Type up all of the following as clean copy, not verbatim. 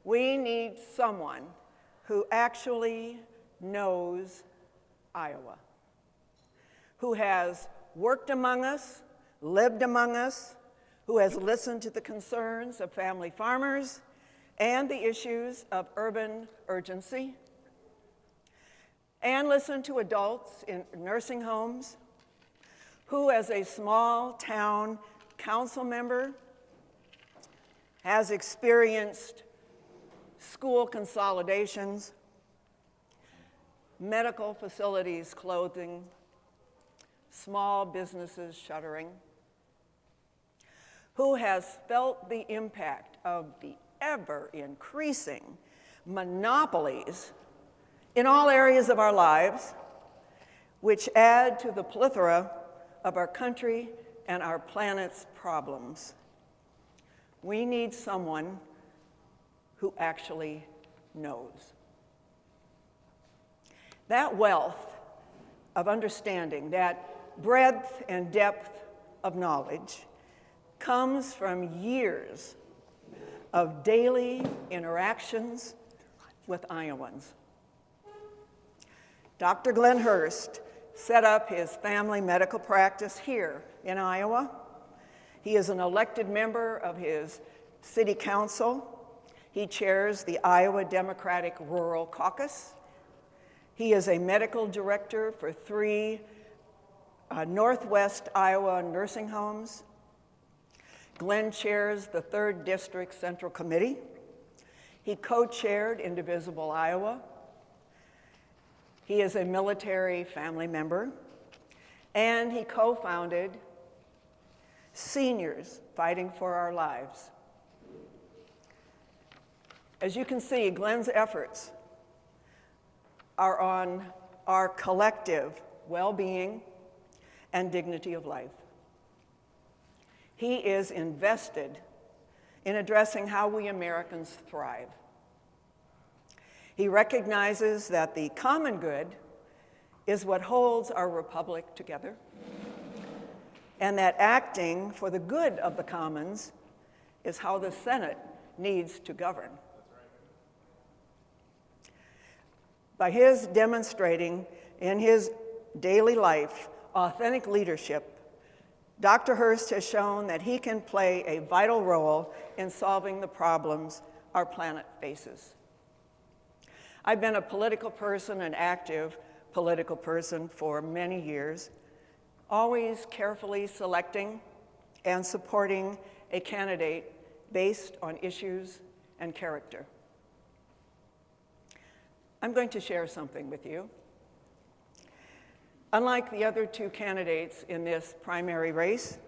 We need someone who actually knows Iowa, who has worked among us, lived among us, who has listened to the concerns of family farmers and the issues of urban urgency, and listened to adults in nursing homes, who as a small town council member has experienced school consolidations, medical facilities closing, small businesses shuttering, who has felt the impact of the ever-increasing monopolies in all areas of our lives, which add to the plethora of our country and our planet's problems. We need someone who actually knows. That wealth of understanding, that breadth and depth of knowledge comes from years of daily interactions with Iowans. Dr. Glenn Hurst set up his family medical practice here in Iowa. He is an elected member of his city council. He chairs the Iowa Democratic Rural Caucus. He is a medical director for 3 Northwest Iowa nursing homes. Glenn chairs the 3rd District Central Committee. He co-chaired Indivisible Iowa. He is a military family member, and he co-founded Seniors Fighting for Our Lives. As you can see, Glenn's efforts are on our collective well-being and dignity of life. He is invested in addressing how we Americans thrive. He recognizes that the common good is what holds our republic together, and that acting for the good of the commons is how the Senate needs to govern. By his demonstrating in his daily life authentic leadership, Dr. Hurst has shown that he can play a vital role in solving the problems our planet faces. I've been a political person, an active political person for many years, always carefully selecting and supporting a candidate based on issues and character. I'm going to share something with you. Unlike the other 2 candidates in this primary race,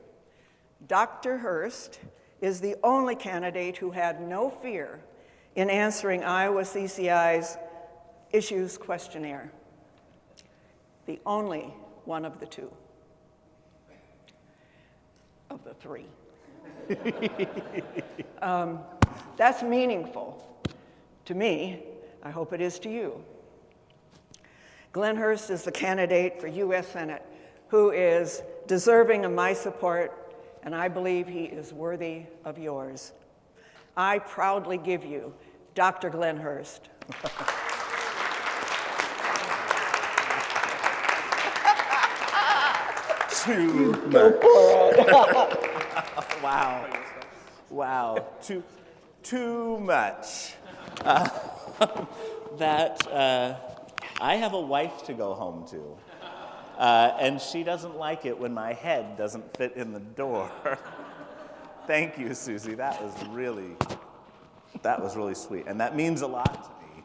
Dr. Hurst is the only candidate who had no fear in answering Iowa CCI's issues questionnaire. The only one of the 2, of the 3. That's meaningful to me. I hope it is to you. Glenn Hurst is the candidate for U.S. Senate who is deserving of my support, and I believe he is worthy of yours. I proudly give you Dr. Glenn Hurst. Wow. Wow. Too much. I have a wife to go home to, and she doesn't like it when my head doesn't fit in the door. Thank you, Susie. That was really sweet, and that means a lot to me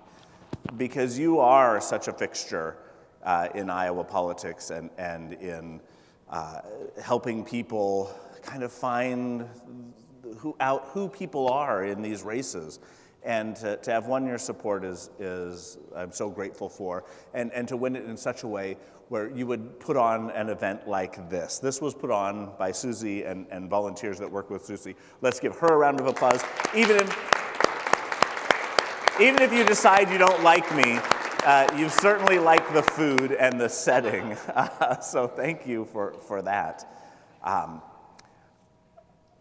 because you are such a fixture in Iowa politics and in helping people kind of find who people are in these races. And to have won your support is I'm so grateful for, and to win it in such a way where you would put on an event like this. This was put on by Susie and volunteers that work with Susie. Let's give her a round of applause. Even if you decide you don't like me, you certainly like the food and the setting. So thank you for that.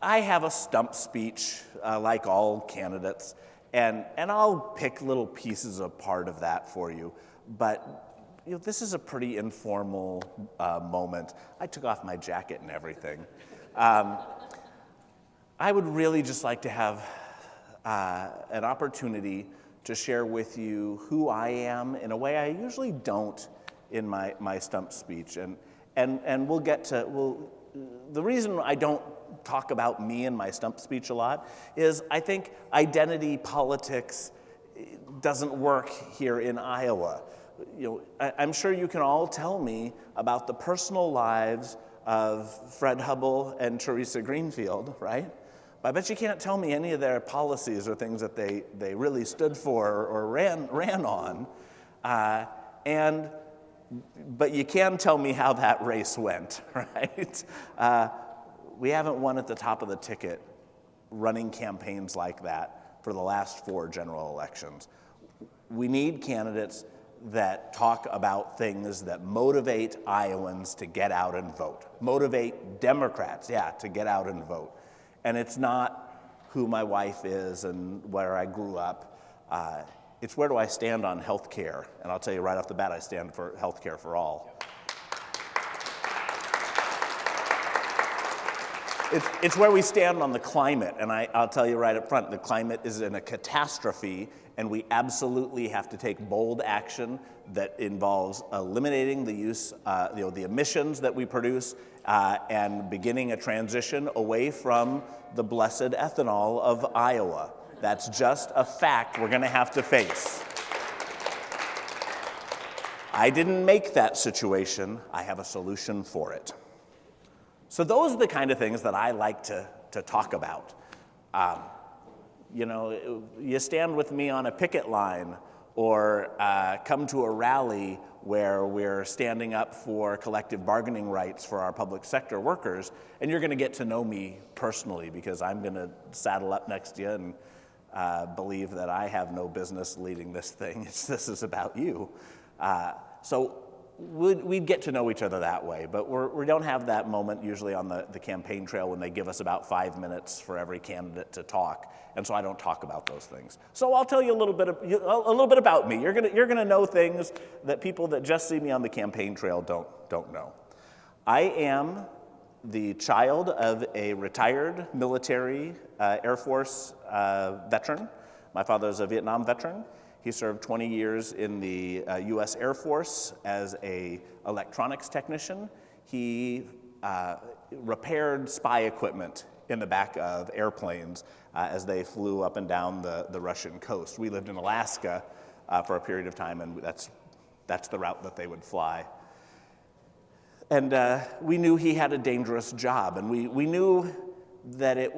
I have a stump speech like all candidates. And I'll pick little pieces apart of that for you, but this is a pretty informal moment. I took off my jacket and everything. I would really just like to have an opportunity to share with you who I am in a way I usually don't in my stump speech. And we'll get to, the reason I don't talk about me in my stump speech a lot is I think identity politics doesn't work here in Iowa. I'm sure you can all tell me about the personal lives of Fred Hubble and Teresa Greenfield, right? But I bet you can't tell me any of their policies or things that they really stood for or ran on. But you can tell me how that race went, right? We haven't won at the top of the ticket running campaigns like that for the last 4 general elections. We need candidates that talk about things that motivate Iowans to get out and vote, motivate Democrats, to get out and vote. And it's not who my wife is and where I grew up. It's where do I stand on health care. And I'll tell you right off the bat, I stand for health care for all. It's where we stand on the climate, and I'll tell you right up front, the climate is in a catastrophe, and we absolutely have to take bold action that involves eliminating the use, the emissions that we produce, and beginning a transition away from the blessed ethanol of Iowa. That's just a fact we're going to have to face. I didn't make that situation. I have a solution for it. So those are the kind of things that I like to talk about. You stand with me on a picket line or come to a rally where we're standing up for collective bargaining rights for our public sector workers, and you're going to get to know me personally because I'm going to saddle up next to you and believe that I have no business leading this thing. This is about you. So we'd get to know each other that way, but we don't have that moment usually on the campaign trail when they give us about 5 minutes for every candidate to talk, and so I don't talk about those things. So I'll tell you a little bit about me. You're gonna know things that people that just see me on the campaign trail don't know. I am the child of a retired military Air Force veteran. My father is a Vietnam veteran. He served 20 years in the U.S. Air Force as an electronics technician. He repaired spy equipment in the back of airplanes as they flew up and down the Russian coast. We lived in Alaska for a period of time, and that's the route that they would fly. And we knew he had a dangerous job, and we knew that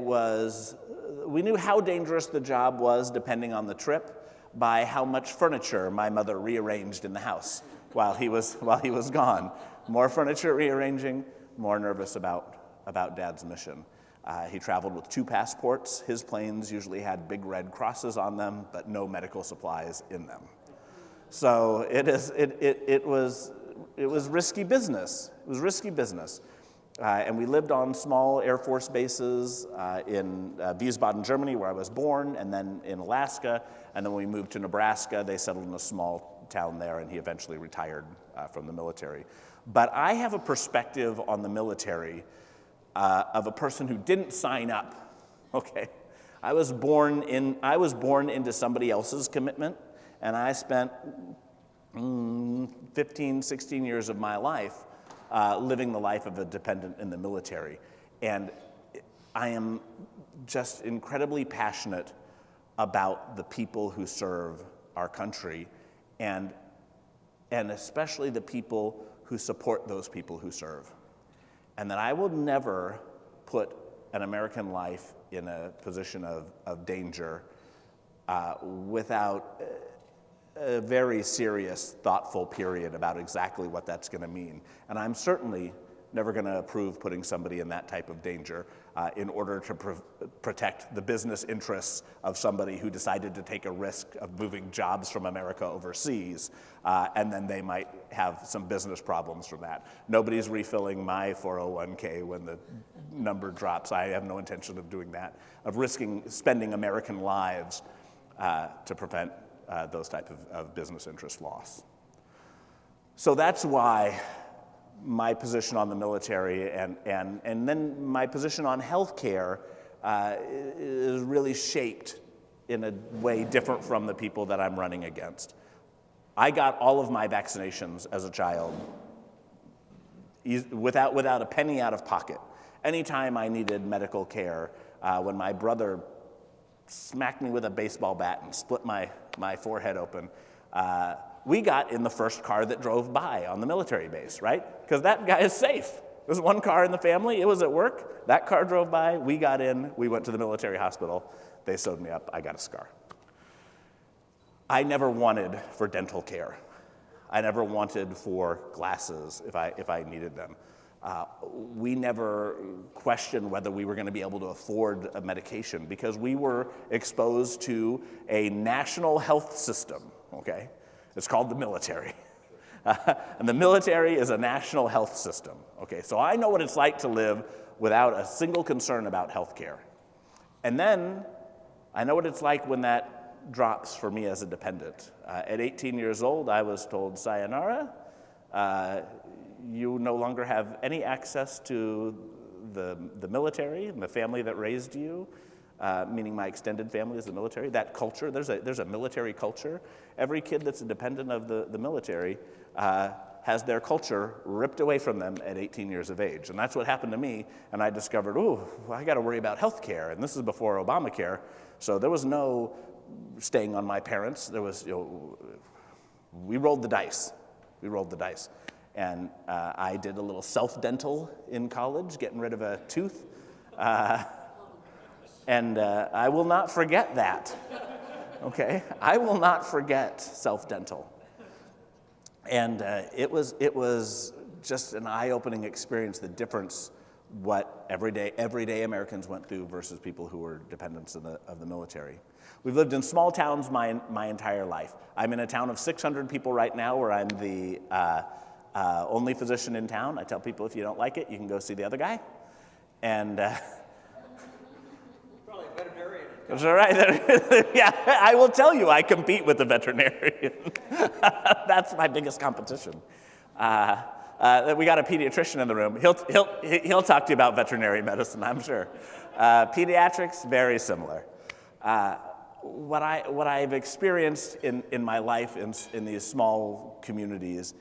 we knew how dangerous the job was depending on the trip, by how much furniture my mother rearranged in the house while he was gone. More furniture rearranging, more nervous about Dad's mission. He traveled with 2 passports. His planes usually had big red crosses on them, but no medical supplies in them. So it was risky business. It was risky business. And we lived on small Air Force bases in Wiesbaden, Germany, where I was born, and then in Alaska. And then when we moved to Nebraska, they settled in a small town there, and he eventually retired from the military. But I have a perspective on the military of a person who didn't sign up. Okay, I was born into somebody else's commitment, and I spent 15, 16 years of my life living the life of a dependent in the military. And I am just incredibly passionate about the people who serve our country, and especially the people who support those people who serve. And that I will never put an American life in a position of danger without a very serious, thoughtful period about exactly what that's going to mean. And I'm certainly never going to approve putting somebody in that type of danger in order to protect the business interests of somebody who decided to take a risk of moving jobs from America overseas, and then they might have some business problems from that. Nobody's refilling my 401k when the number drops. I have no intention of doing that, of spending American lives to prevent those type of business interest loss. So that's why my position on the military and then my position on healthcare is really shaped in a way different from the people that I'm running against. I got all of my vaccinations as a child without a penny out of pocket. Anytime I needed medical care, when my brother smacked me with a baseball bat and split my forehead open, we got in the first car that drove by on the military base, right? Because that guy is safe. There's one car in the family. It was at work. That car drove by. We got in. We went to the military hospital. They sewed me up. I got a scar. I never wanted for dental care. I never wanted for glasses if I needed them. We never questioned whether we were going to be able to afford a medication because we were exposed to a national health system, okay? It's called the military. And the military is a national health system, okay? So I know what it's like to live without a single concern about health care. And then I know what it's like when that drops for me as a dependent. At 18 years old, I was told, sayonara, you no longer have any access to the military and the family that raised you, meaning my extended family is the military. That culture, there's a military culture. Every kid that's a dependent of the military has their culture ripped away from them at 18 years of age. And that's what happened to me. And I discovered, I got to worry about health care. And this is before Obamacare. So there was no staying on my parents. There was, we rolled the dice. We rolled the dice. And I did a little self-dental in college, getting rid of a tooth. And I will not forget that, okay? I will not forget self-dental. And it was just an eye-opening experience, the difference what everyday Americans went through versus people who were dependents of the military. We've lived in small towns my entire life. I'm in a town of 600 people right now where I'm the only physician in town. I tell people if you don't like it, you can go see the other guy. And probably a veterinarian. that's all right. Yeah, I will tell you, I compete with the veterinarian. That's my biggest competition. We got a pediatrician in the room. He'll talk to you about veterinary medicine, I'm sure. Pediatrics, very similar. What I've experienced in my life in these small communities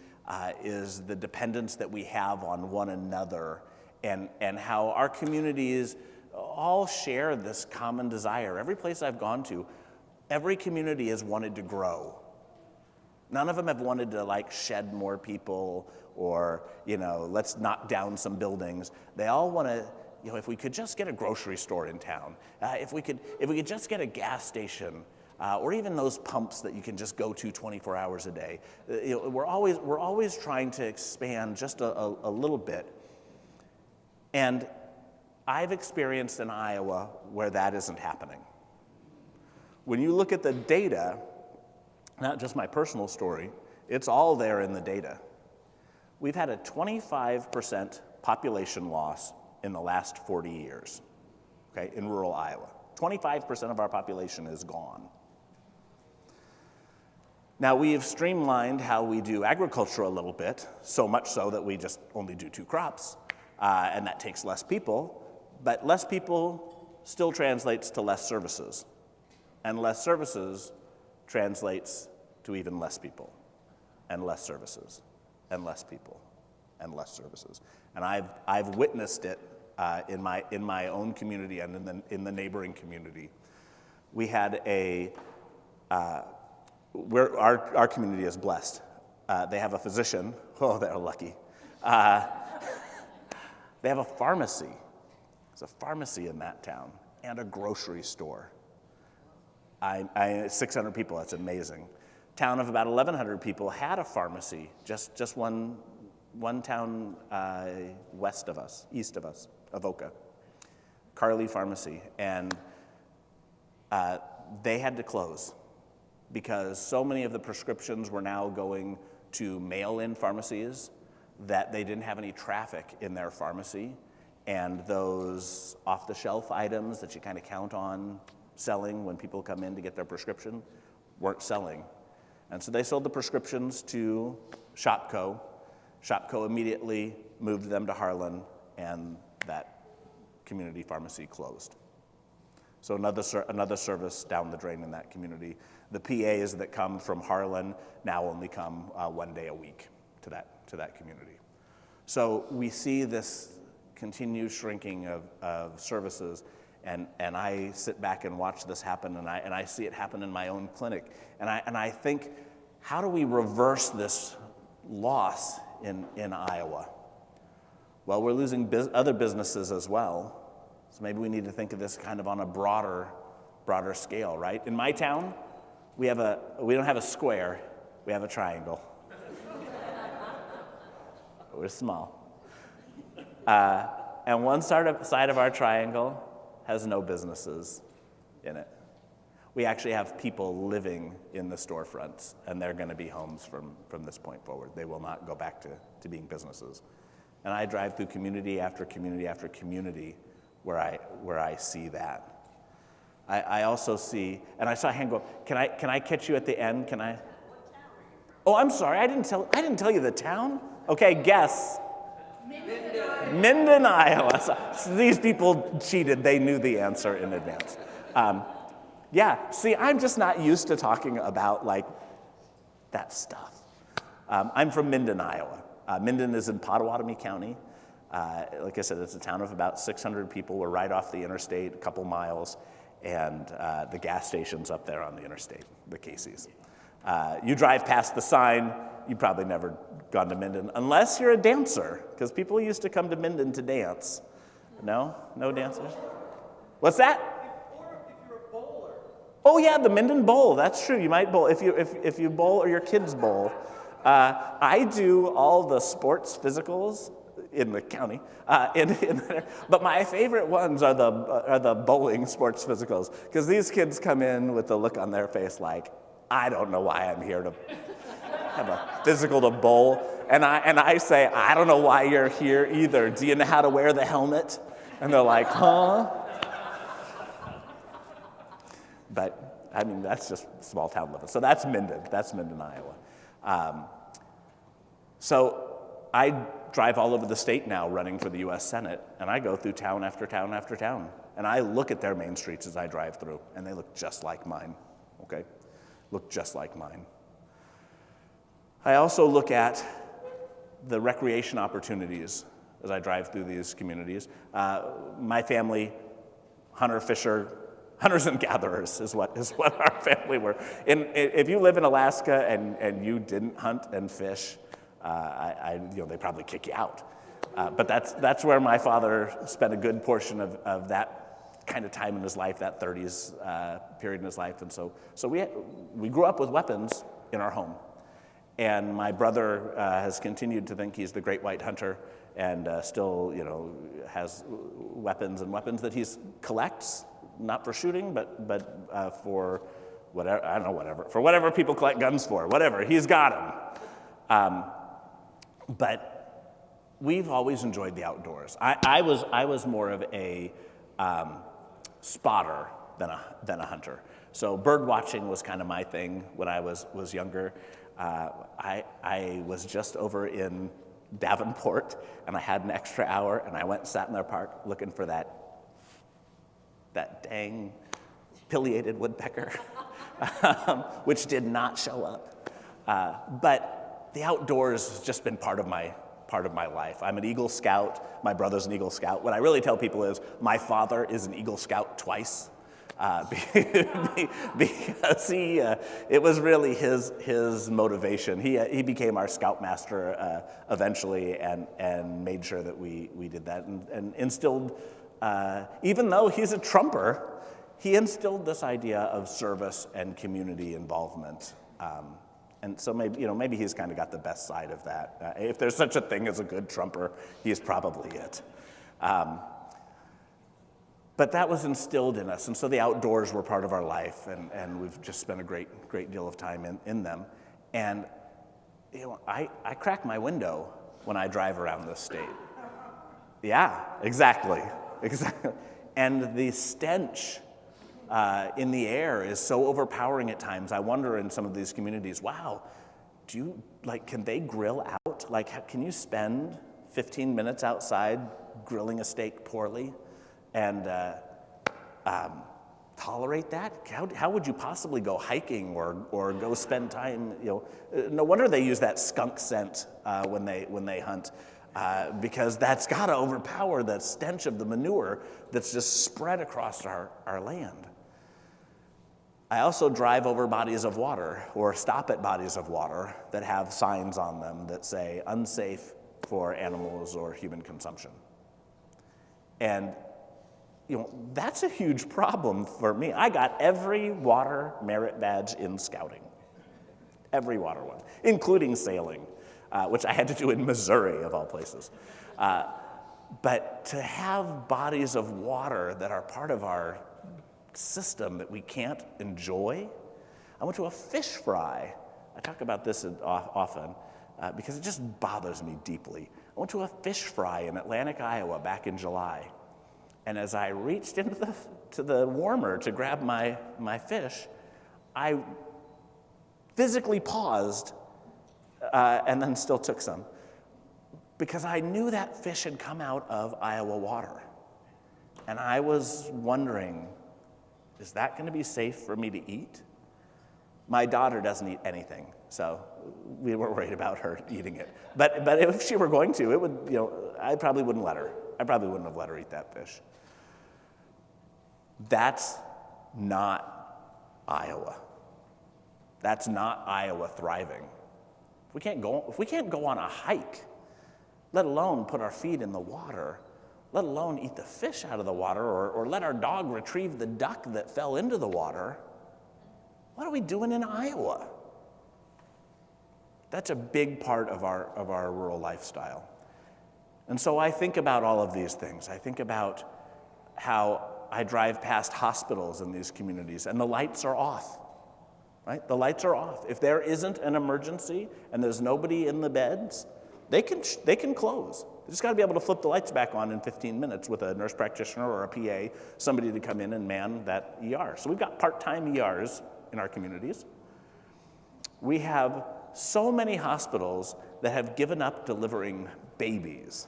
is the dependence that we have on one another and how our communities all share this common desire. Every place I've gone to, every community has wanted to grow. None of them have wanted to shed more people or, let's knock down some buildings. They all want to, if we could just get a grocery store in town, if we could just get a gas station, or even those pumps that you can just go to 24 hours a day. We're always trying to expand just a little bit. And I've experienced in Iowa where that isn't happening. When you look at the data, not just my personal story, it's all there in the data. We've had a 25% population loss in the last 40 years, okay, in rural Iowa. 25% of our population is gone. Now, we've streamlined how we do agriculture a little bit, so much so that we just only do 2 crops, and that takes less people, but less people still translates to less services, and less services translates to even less people, and less services, and less people, and less services. And I've witnessed it in my own community and in the neighboring community. We had our community is blessed. They have a physician. Oh, they're lucky. They have a pharmacy. There's a pharmacy in that town and a grocery store. 600 people, that's amazing. Town of about 1,100 people had a pharmacy, just one town east of us, Avoca, Carly Pharmacy, and they had to close because so many of the prescriptions were now going to mail-in pharmacies that they didn't have any traffic in their pharmacy, and those off-the-shelf items that you kind of count on selling when people come in to get their prescription, weren't selling. And so they sold the prescriptions to Shopko. Shopko immediately moved them to Harlan, and that community pharmacy closed. So another service down the drain in that community. The PAs that come from Harlan now only come 1 day a week to that community. So we see this continued shrinking of services, and I sit back and watch this happen, and I see it happen in my own clinic, and I think, how do we reverse this loss in Iowa? Well, we're losing other businesses as well. So maybe we need to think of this kind of on a broader scale, right? In my town, we don't have a square, we have a triangle. We're small. And one side of our triangle has no businesses in it. We actually have people living in the storefronts, and they're going to be homes from this point forward. They will not go back to being businesses. And I drive through community after community after community where I see that. I also see, and I saw a hand go up. Can I catch you at the end? Can I? What town are you from? Oh, I'm sorry. I didn't tell you the town. Okay, guess. Minden, Iowa. So these people cheated. They knew the answer in advance. Yeah. See, I'm just not used to talking about like that stuff. I'm from Minden, Iowa. Minden is in Pottawatomie County. Like I said, it's a town of about 600 people. We're right off the interstate, a couple miles, and the gas station's up there on the interstate, the Casey's. You drive past the sign, you've probably never gone to Minden, unless you're a dancer, because people used to come to Minden to dance. No? No dancers? What's that? Or if you're a bowler. Oh yeah, the Minden Bowl. That's true. You might bowl if you bowl or your kids bowl. I do all the sports physicals in the county, but my favorite ones are the bowling sports physicals, because these kids come in with the look on their face like, I don't know why I'm here to have a physical to bowl, and I say, I don't know why you're here either. Do you know how to wear the helmet? And they're like, huh? But I mean, that's just small town living. So that's Minden. That's Minden, Iowa. So I drive all over the state now running for the U.S. Senate, and I go through town after town after town. And I look at their main streets as I drive through, and they look just like mine, okay? Look just like mine. I also look at the recreation opportunities as I drive through these communities. My family, hunters and gatherers is what our family were. And if you live in Alaska and you didn't hunt and fish, they probably kick you out. But that's where my father spent a good portion of that kind of time in his life, that 30s period in his life. And so we grew up with weapons in our home. And my brother has continued to think he's the great white hunter, and still, has weapons that he collects, not for shooting, but for whatever, I don't know, whatever. For whatever people collect guns for, whatever, he's got them. But we've always enjoyed the outdoors. I was more of a spotter than a hunter. So bird watching was kind of my thing when I was younger. I was just over in Davenport, and I had an extra hour, and I went and sat in their park looking for that dang pileated woodpecker, which did not show up. But the outdoors has just been part of my life. I'm an Eagle Scout. My brother's an Eagle Scout. What I really tell people is my father is an Eagle Scout twice. Because it was really his motivation. He became our scoutmaster eventually, and made sure that we did that, and instilled. Even though he's a Trumper, he instilled this idea of service and community involvement. And so maybe he's kind of got the best side of that. If there's such a thing as a good Trumper, he's probably it. But that was instilled in us, and so the outdoors were part of our life, and we've just spent a great deal of time in them. And I crack my window when I drive around this state. Yeah, exactly. And the stench in the air is so overpowering at times. I wonder in some of these communities, wow, can they grill out? Like, can you spend 15 minutes outside grilling a steak poorly and tolerate that? How would you possibly go hiking or go spend time, no wonder they use that skunk scent when they hunt, because that's got to overpower the stench of the manure that's just spread across our land. I also drive over bodies of water or stop at bodies of water that have signs on them that say unsafe for animals or human consumption. And that's a huge problem for me. I got every water merit badge in scouting, every water one, including sailing, which I had to do in Missouri, of all places. But to have bodies of water that are part of our system that we can't enjoy. I went to a fish fry. I talk about this often because it just bothers me deeply. I went to a fish fry in Atlantic, Iowa back in July. And as I reached into the warmer to grab my fish, I physically paused and then still took some because I knew that fish had come out of Iowa water. And I was wondering, is that going to be safe for me to eat? My daughter doesn't eat anything, so we weren't worried about her eating it. But if she were going to, it would, I probably wouldn't let her. I probably wouldn't have let her eat that fish. That's not Iowa. That's not Iowa thriving. If we can't go on a hike, let alone put our feet in the water, let alone eat the fish out of the water or let our dog retrieve the duck that fell into the water, what are we doing in Iowa? That's a big part of our rural lifestyle. And so I think about all of these things. I think about how I drive past hospitals in these communities and the lights are off, right? The lights are off. If there isn't an emergency and there's nobody in the beds, they can close. They just got to be able to flip the lights back on in 15 minutes with a nurse practitioner or a PA, somebody to come in and man that ER. So we've got part-time ERs in our communities. We have so many hospitals that have given up delivering babies.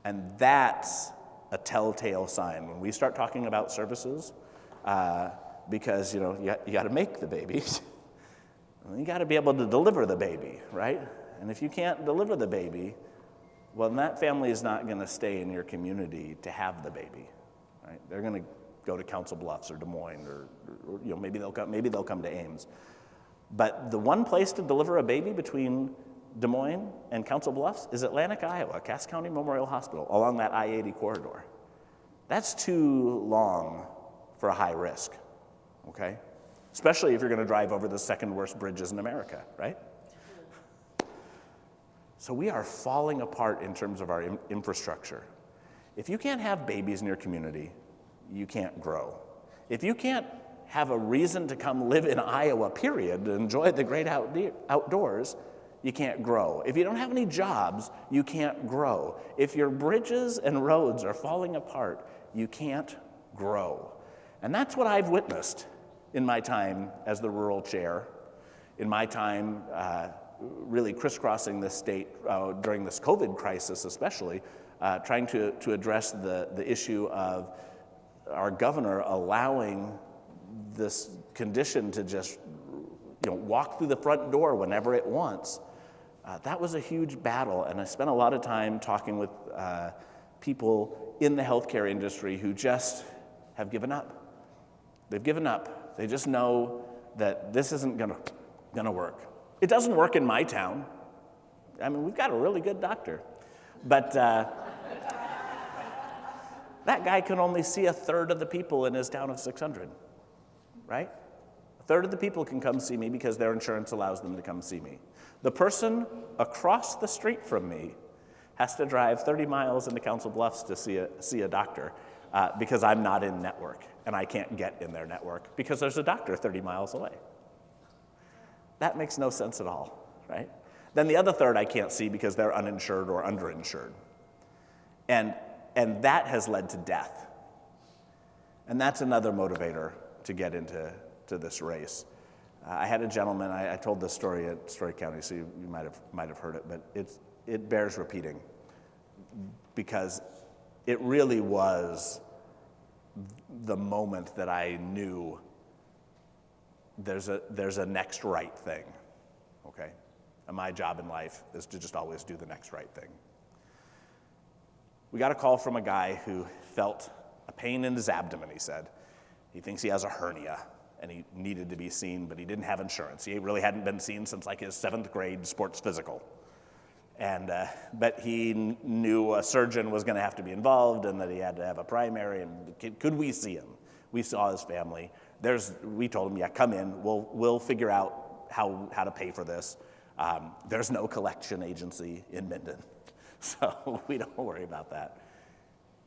And that's a telltale sign when we start talking about services, because you got to make the baby. You got to be able to deliver the baby, right? And if you can't deliver the baby, well, then that family is not going to stay in your community to have the baby, right? They're going to go to Council Bluffs or Des Moines, or maybe they'll come to Ames. But the one place to deliver a baby between Des Moines and Council Bluffs is Atlantic, Iowa, Cass County Memorial Hospital, along that I-80 corridor. That's too long for a high risk, okay? Especially if you're going to drive over the second worst bridges in America, right? So we are falling apart in terms of our infrastructure. If you can't have babies in your community, you can't grow. If you can't have a reason to come live in Iowa, period, to enjoy the great outdoors, you can't grow. If you don't have any jobs, you can't grow. If your bridges and roads are falling apart, you can't grow. And that's what I've witnessed in my time as the rural chair, in my time really crisscrossing this state during this COVID crisis especially, trying to address the issue of our governor allowing this condition to just walk through the front door whenever it wants. That was a huge battle, and I spent a lot of time talking with people in the healthcare industry who just have given up. They've given up. They just know that this isn't gonna work. It doesn't work in my town. I mean, we've got a really good doctor, but that guy can only see a third of the people in his town of 600, right? A third of the people can come see me because their insurance allows them to come see me. The person across the street from me has to drive 30 miles into Council Bluffs to see a doctor because I'm not in network and I can't get in their network because there's a doctor 30 miles away. That makes no sense at all, right? Then the other third I can't see because they're uninsured or underinsured. And that has led to death. And that's another motivator to get into this race. I had a gentleman, I told this story at Story County, so you might have heard it, but it bears repeating because it really was the moment that I knew there's a next right thing, okay? And my job in life is to just always do the next right thing. We got a call from a guy who felt a pain in his abdomen, he said. He thinks he has a hernia, and he needed to be seen, but he didn't have insurance. He really hadn't been seen since like his 7th grade sports physical. And but he knew a surgeon was going to have to be involved and that he had to have a primary, and could we see him? We saw his family. We told him, yeah, come in. We'll figure out how to pay for this. There's no collection agency in Minden, so we don't worry about that.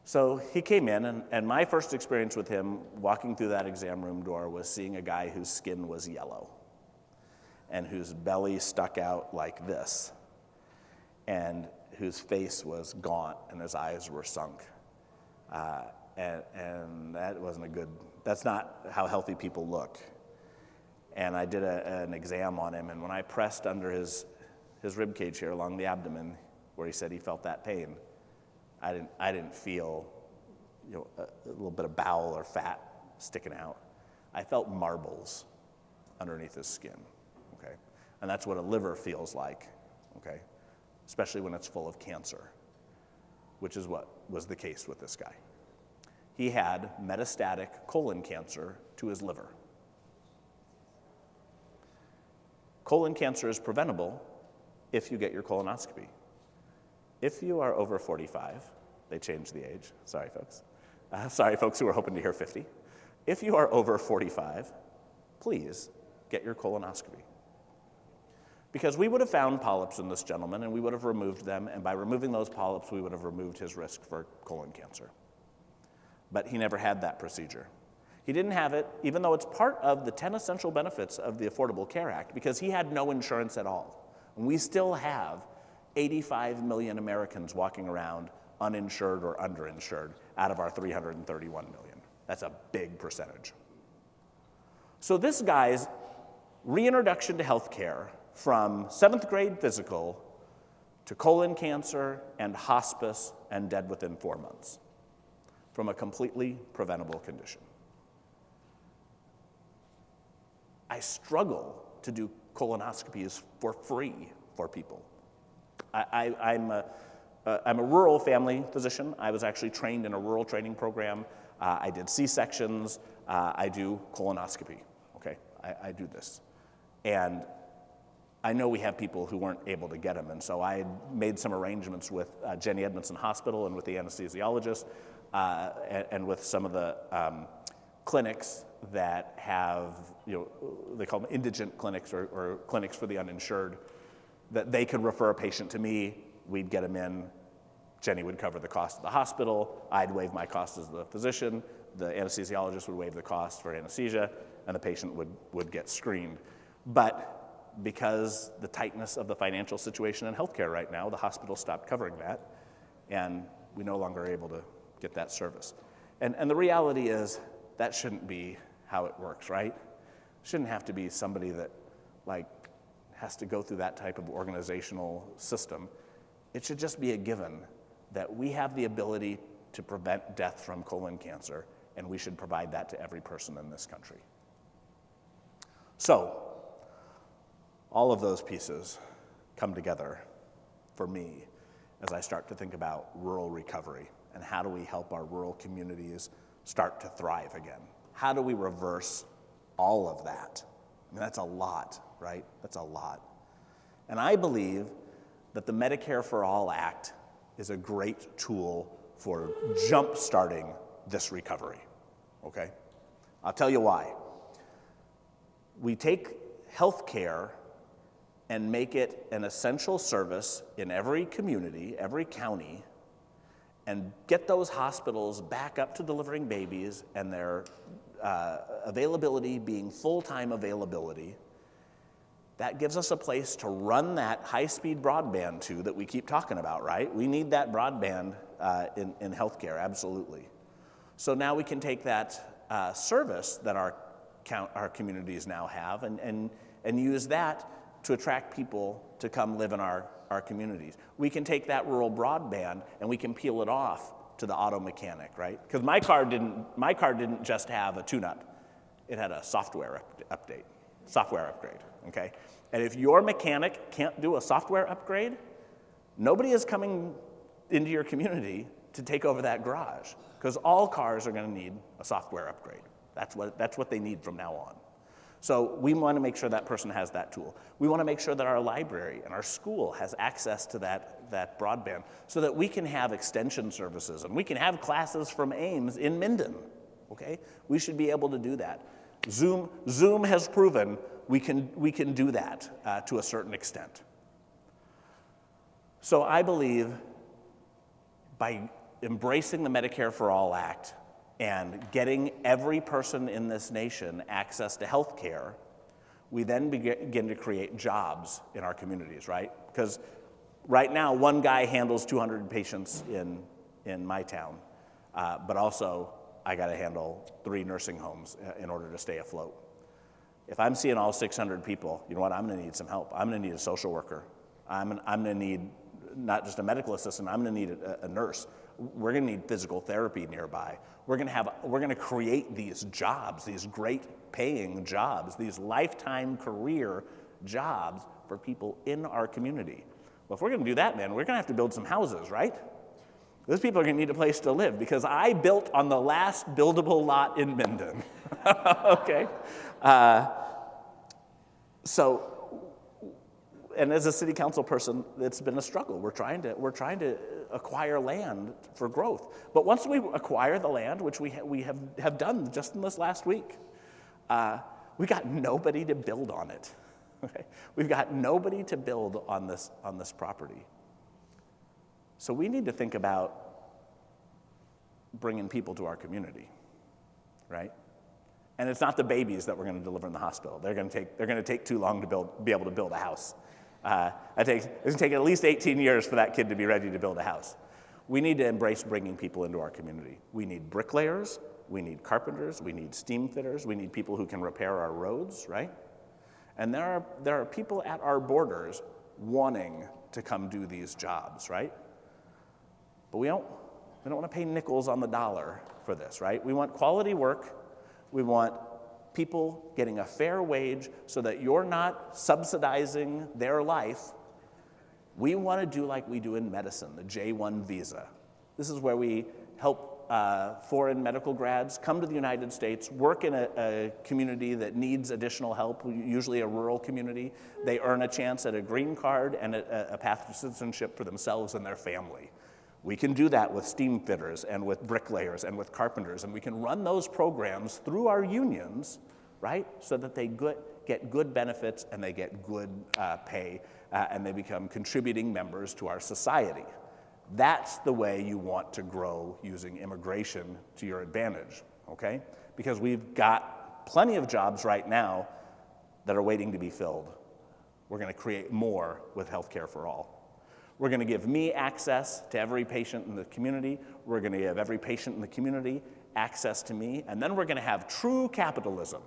So he came in, and my first experience with him walking through that exam room door was seeing a guy whose skin was yellow and whose belly stuck out like this and whose face was gaunt and his eyes were sunk. And that wasn't that's not how healthy people look. And I did an exam on him, and when I pressed under his rib cage here along the abdomen where he said he felt that pain, I didn't feel a little bit of bowel or fat sticking out. I felt marbles underneath his skin, okay? And that's what a liver feels like, okay? Especially when it's full of cancer, which is what was the case with this guy. He had metastatic colon cancer to his liver. Colon cancer is preventable if you get your colonoscopy. If you are over 45, they changed the age, sorry folks. Sorry folks who were hoping to hear 50. If you are over 45, please get your colonoscopy. Because we would have found polyps in this gentleman and we would have removed them, and by removing those polyps, we would have removed his risk for colon cancer. But he never had that procedure. He didn't have it, even though it's part of the 10 essential benefits of the Affordable Care Act, because he had no insurance at all. And we still have 85 million Americans walking around uninsured or underinsured out of our 331 million. That's a big percentage. So this guy's reintroduction to health care from 7th grade physical to colon cancer and hospice and dead within 4 months from a completely preventable condition. I struggle to do colonoscopies for free for people. I'm a rural family physician. I was actually trained in a rural training program. I did C-sections. I do colonoscopy, okay? I do this. And I know we have people who weren't able to get them, and so I made some arrangements with Jenny Edmondson Hospital and with the anesthesiologist and with some of the clinics that have, they call them indigent clinics or clinics for the uninsured, that they could refer a patient to me, we'd get them in, Jenny would cover the cost of the hospital, I'd waive my cost as the physician, the anesthesiologist would waive the cost for anesthesia, and the patient would get screened. But because the tightness of the financial situation in healthcare right now, the hospital stopped covering that, and we no longer are able to get that service. And the reality is, that shouldn't be how it works, right? Shouldn't have to be somebody that has to go through that type of organizational system. It should just be a given that we have the ability to prevent death from colon cancer, and we should provide that to every person in this country. So, all of those pieces come together for me as I start to think about rural recovery and how do we help our rural communities start to thrive again. How do we reverse all of that? I mean, that's a lot, right? That's a lot. And I believe that the Medicare for All Act is a great tool for jump-starting this recovery, okay? I'll tell you why. We take health care and make it an essential service in every community, every county, and get those hospitals back up to delivering babies and their availability being full-time availability. That gives us a place to run that high-speed broadband to that we keep talking about, right? We need that broadband in healthcare, absolutely. So now we can take that service that our communities now have and use that to attract people to come live in our communities. We can take that rural broadband and we can peel it off to the auto mechanic, right? Because my car didn't just have a tune-up. It had a software upgrade, okay? And if your mechanic can't do a software upgrade, nobody is coming into your community to take over that garage, because all cars are going to need a software upgrade. That's what they need from now on. So we want to make sure that person has that tool. We want to make sure that our library and our school has access to that broadband so that we can have extension services and we can have classes from Ames in Minden, okay? We should be able to do that. Zoom has proven we can do that to a certain extent. So I believe by embracing the Medicare for All Act and getting every person in this nation access to health care, we then begin to create jobs in our communities, right? Because right now, one guy handles 200 patients in my town, but also I got to handle 3 nursing homes in order to stay afloat. If I'm seeing all 600 people, you know what? I'm going to need some help. I'm going to need a social worker. I'm going to need not just a medical assistant. I'm going to need a nurse. We're going to need physical therapy nearby. We're going to create these jobs, these great paying jobs, these lifetime career jobs for people in our community. Well, if we're going to do that, man, we're going to have to build some houses, right? Those people are going to need a place to live because I built on the last buildable lot in Minden. Okay? And as a city council person, it's been a struggle. We're trying to acquire land for growth. But once we acquire the land, which we have done just in this last week, we got nobody to build on it. Okay? We've got nobody to build on this property. So we need to think about bringing people to our community, right? And it's not the babies that we're going to deliver in the hospital. They're going to take too long to be able to build a house. It's going to take at least 18 years for that kid to be ready to build a house. We need to embrace bringing people into our community. We need bricklayers, we need carpenters, we need steam fitters, we need people who can repair our roads, right? And there are people at our borders wanting to come do these jobs, right? But we don't want to pay nickels on the dollar for this, right? We want quality work. We want people getting a fair wage so that you're not subsidizing their life. We want to do like we do in medicine, the J-1 visa. This is where we help foreign medical grads come to the United States, work in a community that needs additional help, usually a rural community. They earn a chance at a green card and a path to citizenship for themselves and their family. We can do that with steam fitters and with bricklayers and with carpenters, and we can run those programs through our unions, right, so that they get good benefits and they get good pay and they become contributing members to our society. That's the way you want to grow using immigration to your advantage, okay? Because we've got plenty of jobs right now that are waiting to be filled. We're going to create more with healthcare for all. We're going to give me access to every patient in the community. We're going to give every patient in the community access to me. And then we're going to have true capitalism.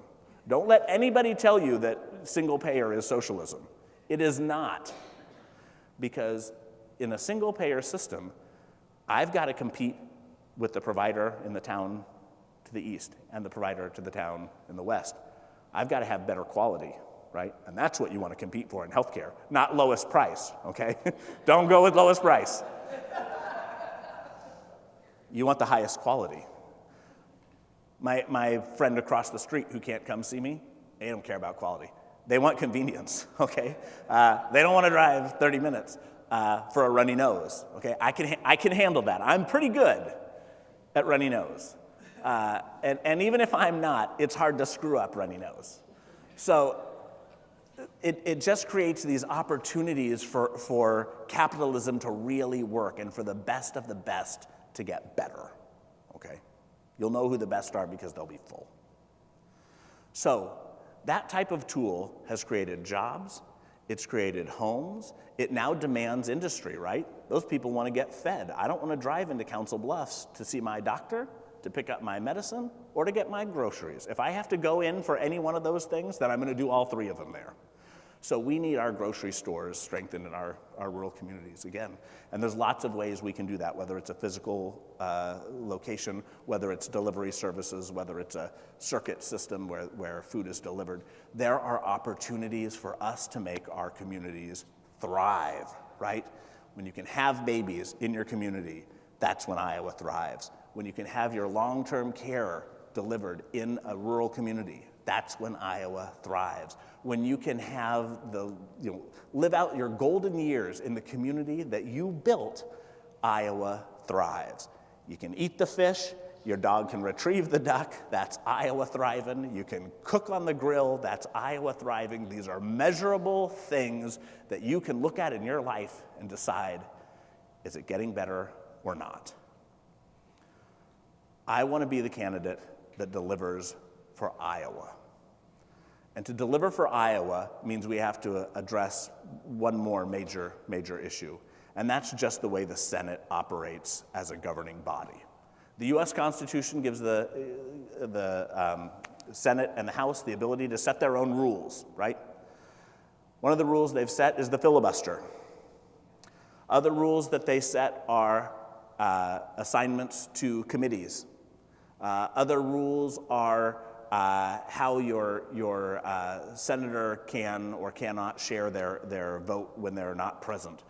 Don't let anybody tell you that single payer is socialism. It is not. Because in a single payer system, I've got to compete with the provider in the town to the east and the provider to the town in the west. I've got to have better quality. Right? And that's what you want to compete for in healthcare, not lowest price, okay? Don't go with lowest price. You want the highest quality. My friend across the street who can't come see me, they don't care about quality. They want convenience, okay? They don't want to drive 30 minutes for a runny nose, okay? I can handle that. I'm pretty good at runny nose. And even if I'm not, it's hard to screw up runny nose. So it just creates these opportunities for capitalism to really work and for the best of the best to get better, okay? You'll know who the best are because they'll be full. So that type of tool has created jobs, it's created homes, it now demands industry, right? Those people want to get fed. I don't want to drive into Council Bluffs to see my doctor, to pick up my medicine, or to get my groceries. If I have to go in for any one of those things, then I'm going to do all three of them there. So we need our grocery stores strengthened in our rural communities again. And there's lots of ways we can do that, whether it's a physical location, whether it's delivery services, whether it's a circuit system where food is delivered. There are opportunities for us to make our communities thrive, right? When you can have babies in your community, that's when Iowa thrives. When you can have your long-term care delivered in a rural community, that's when Iowa thrives. When you can have live out your golden years in the community that you built, Iowa thrives. You can eat the fish, your dog can retrieve the duck, that's Iowa thriving. You can cook on the grill, that's Iowa thriving. These are measurable things that you can look at in your life and decide, is it getting better or not? I want to be the candidate that delivers for Iowa. And to deliver for Iowa means we have to address one more major issue, and that's just the way the Senate operates as a governing body. The U.S. Constitution gives the Senate and the House the ability to set their own rules, right? One of the rules they've set is the filibuster. Other rules that they set are assignments to committees. Other rules are how your senator can or cannot share their vote when they're not present.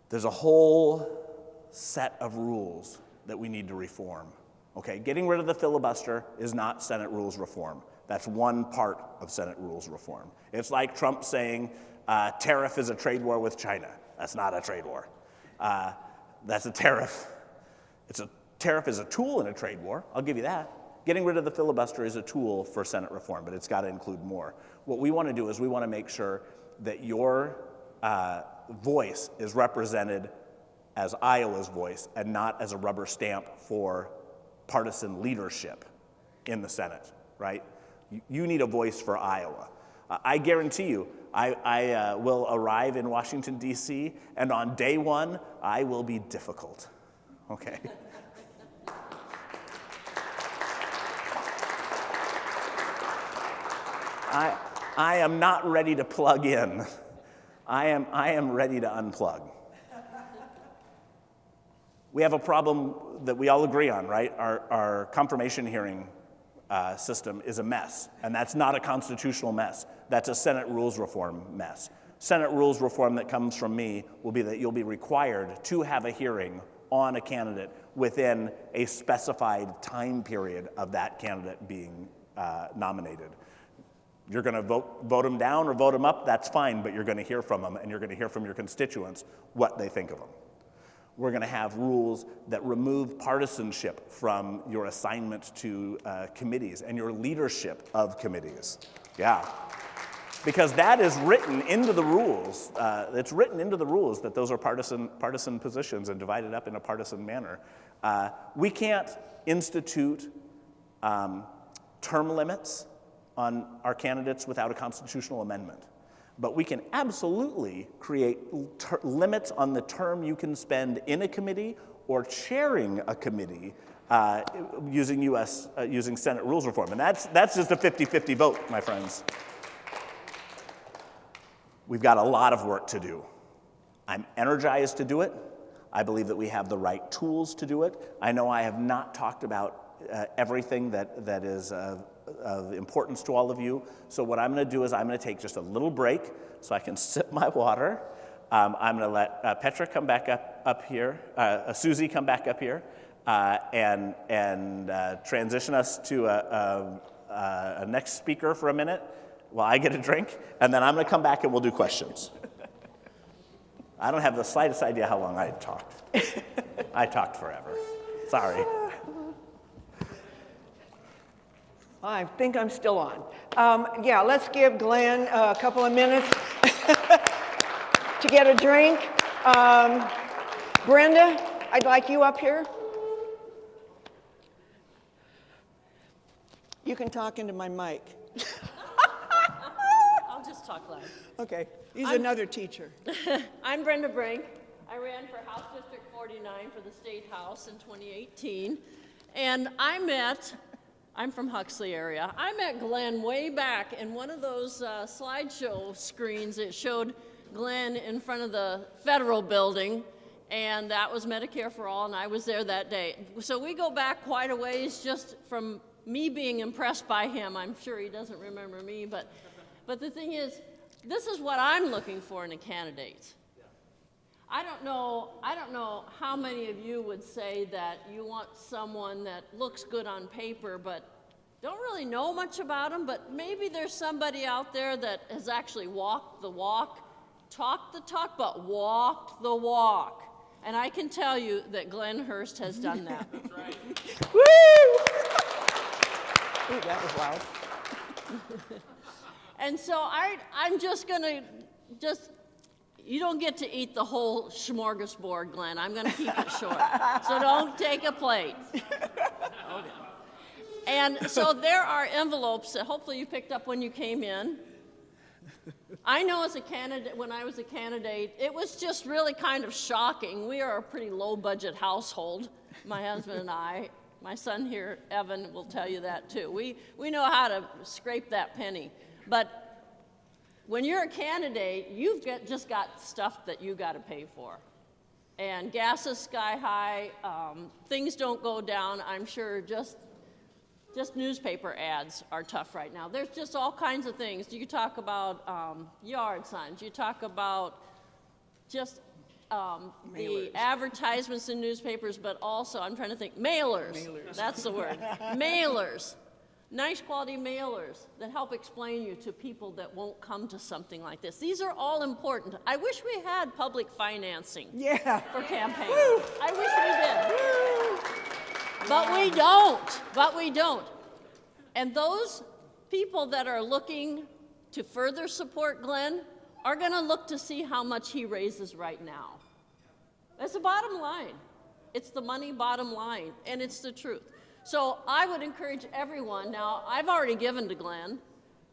There's a whole set of rules that we need to reform. Okay, getting rid of the filibuster is not Senate rules reform. That's one part of Senate rules reform. It's like Trump saying tariff is a trade war with China. That's not a trade war. That's a tariff. Tariff is a tool in a trade war, I'll give you that. Getting rid of the filibuster is a tool for Senate reform, but it's got to include more. What we want to do is we want to make sure that your voice is represented as Iowa's voice and not as a rubber stamp for partisan leadership in the Senate, right? You need a voice for Iowa. I guarantee you, I will arrive in Washington, D.C., and on day one, I will be difficult, okay? I am not ready to plug in. I am ready to unplug. We have a problem that we all agree on, right? Our confirmation hearing system is a mess, and that's not a constitutional mess. That's a Senate rules reform mess. Senate rules reform that comes from me will be that you'll be required to have a hearing on a candidate within a specified time period of that candidate being nominated. You're going to vote them down or vote them up, that's fine, but you're going to hear from them, and you're going to hear from your constituents what they think of them. We're going to have rules that remove partisanship from your assignment to committees and your leadership of committees. Yeah. Because that is written into the rules. It's written into the rules that those are partisan positions and divided up in a partisan manner. We can't institute term limits on our candidates without a constitutional amendment. But we can absolutely create limits on the term you can spend in a committee or chairing a committee using Senate rules reform. And that's just a 50-50 vote, my friends. We've got a lot of work to do. I'm energized to do it. I believe that we have the right tools to do it. I know I have not talked about everything that is of importance to all of you. So what I'm going to do is I'm going to take just a little break so I can sip my water. I'm going to let Petra come back up here, Susie come back up here, and transition us to a next speaker for a minute while I get a drink, and then I'm going to come back and we'll do questions. I don't have the slightest idea how long I talked. I talked forever. Sorry. I think I'm still on. Yeah, let's give Glenn a couple of minutes to get a drink. Brenda, I'd like you up here. You can talk into my mic. I'll just talk loud. Okay, he's another teacher. I'm Brenda Brink. I ran for House District 49 for the State House in 2018. And I'm from Huxley area. I met Glenn way back in one of those slideshow screens. It showed Glenn in front of the federal building, and that was Medicare for All, and I was there that day. So we go back quite a ways just from me being impressed by him. I'm sure he doesn't remember me, but the thing is, this is what I'm looking for in a candidate. I don't know how many of you would say that you want someone that looks good on paper, but don't really know much about them, but maybe there's somebody out there that has actually walked the walk, talked the talk, but walked the walk. And I can tell you that Glenn Hurst has done that. That's right. Woo! Ooh, that was loud. And so I'm just going to you don't get to eat the whole smorgasbord, Glenn. I'm going to keep it short. So don't take a plate. Okay. And so there are envelopes that hopefully you picked up when you came in. I know as a candidate, when I was a candidate, it was just really kind of shocking. We are a pretty low-budget household, my husband and I. My son here, Evan, will tell you that too. We know how to scrape that penny. But when you're a candidate, you've just got stuff that you got to pay for. And gas is sky high. Things don't go down. I'm sure just newspaper ads are tough right now. There's just all kinds of things. You talk about yard signs. You talk about just the advertisements in newspapers, but also, I'm trying to think, mailers. That's the word. Mailers. Nice quality mailers that help explain you to people that won't come to something like this. These are all important. I wish we had public financing for campaigns. I wish we did. But we don't. And those people that are looking to further support Glenn are going to look to see how much he raises right now. That's the bottom line. It's the money bottom line, and it's the truth. So I would encourage everyone, now I've already given to Glenn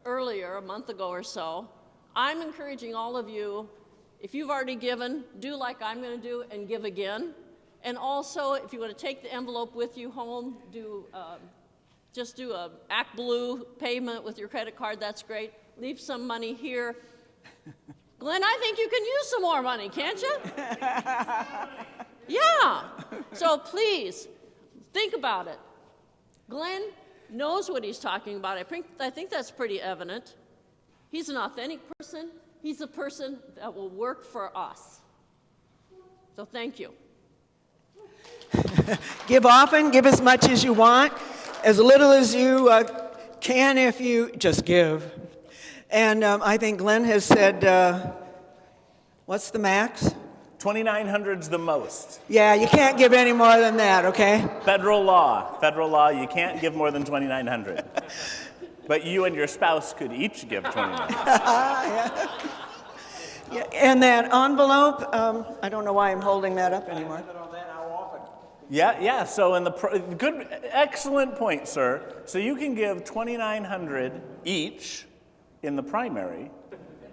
earlier, a month ago or so. I'm encouraging all of you, if you've already given, do like I'm going to do and give again. And also, if you want to take the envelope with you home, just do a Act Blue payment with your credit card, that's great. Leave some money here. Glenn, I think you can use some more money, can't you? Yeah. So please, think about it. Glenn knows what he's talking about. I think that's pretty evident. He's an authentic person. He's a person that will work for us. So thank you. Give often, give as much as you want, as little as you can if you just give. And I think Glenn has said, what's the max? 2,900's the most. Yeah, you can't give any more than that, okay? Federal law, you can't give more than 2,900. But you and your spouse could each give 2,900. Yeah, and that envelope, I don't know why I'm holding that up anymore. Yeah. So excellent point, sir. So you can give 2,900 each in the primary,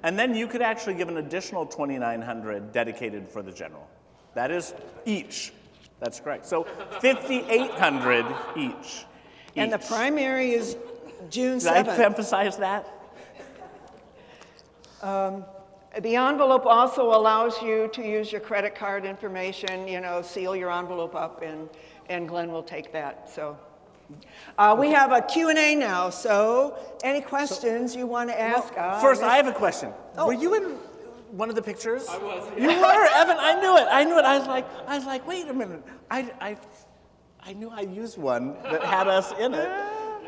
and then you could actually give an additional 2,900 dedicated for the general. That is each. That's correct. So 5,800 each. And the primary is June 7th. Did I emphasize that? The envelope also allows you to use your credit card information, seal your envelope up, and Glenn will take that. So we have a Q&A now, so any questions you want to ask? First, I have a question. Oh. Were you in one of the pictures? I was. You were, Evan. I knew it. I was like, wait a minute. I knew I used one that had us in it.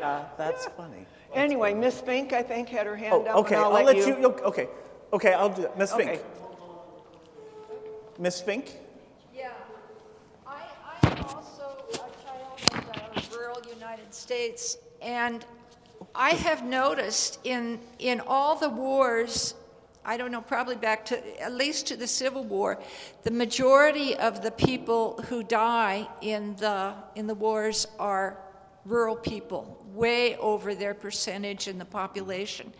That's funny. Anyway, Miss Fink, I think, had her hand up. Okay. And I'll let you. Okay, I'll do it. Miss Fink. Okay. Miss Fink? Yeah. I'm also a child of the rural United States, and I have noticed in all the wars, I don't know, probably back to, at least to the Civil War, the majority of the people who die in the wars are rural people, way over their percentage in the population.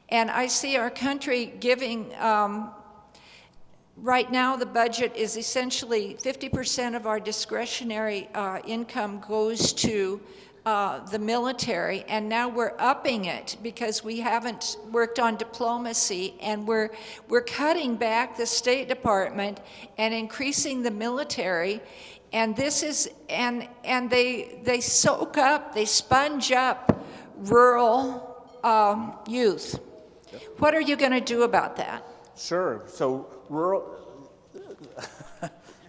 And I see our country giving right now the budget is essentially 50% of our discretionary income goes to the military, and now we're upping it because we haven't worked on diplomacy, and we're cutting back the State Department and increasing the military, and this is and they soak up, they sponge up rural youth. What are you going to do about that? Sure. So rural.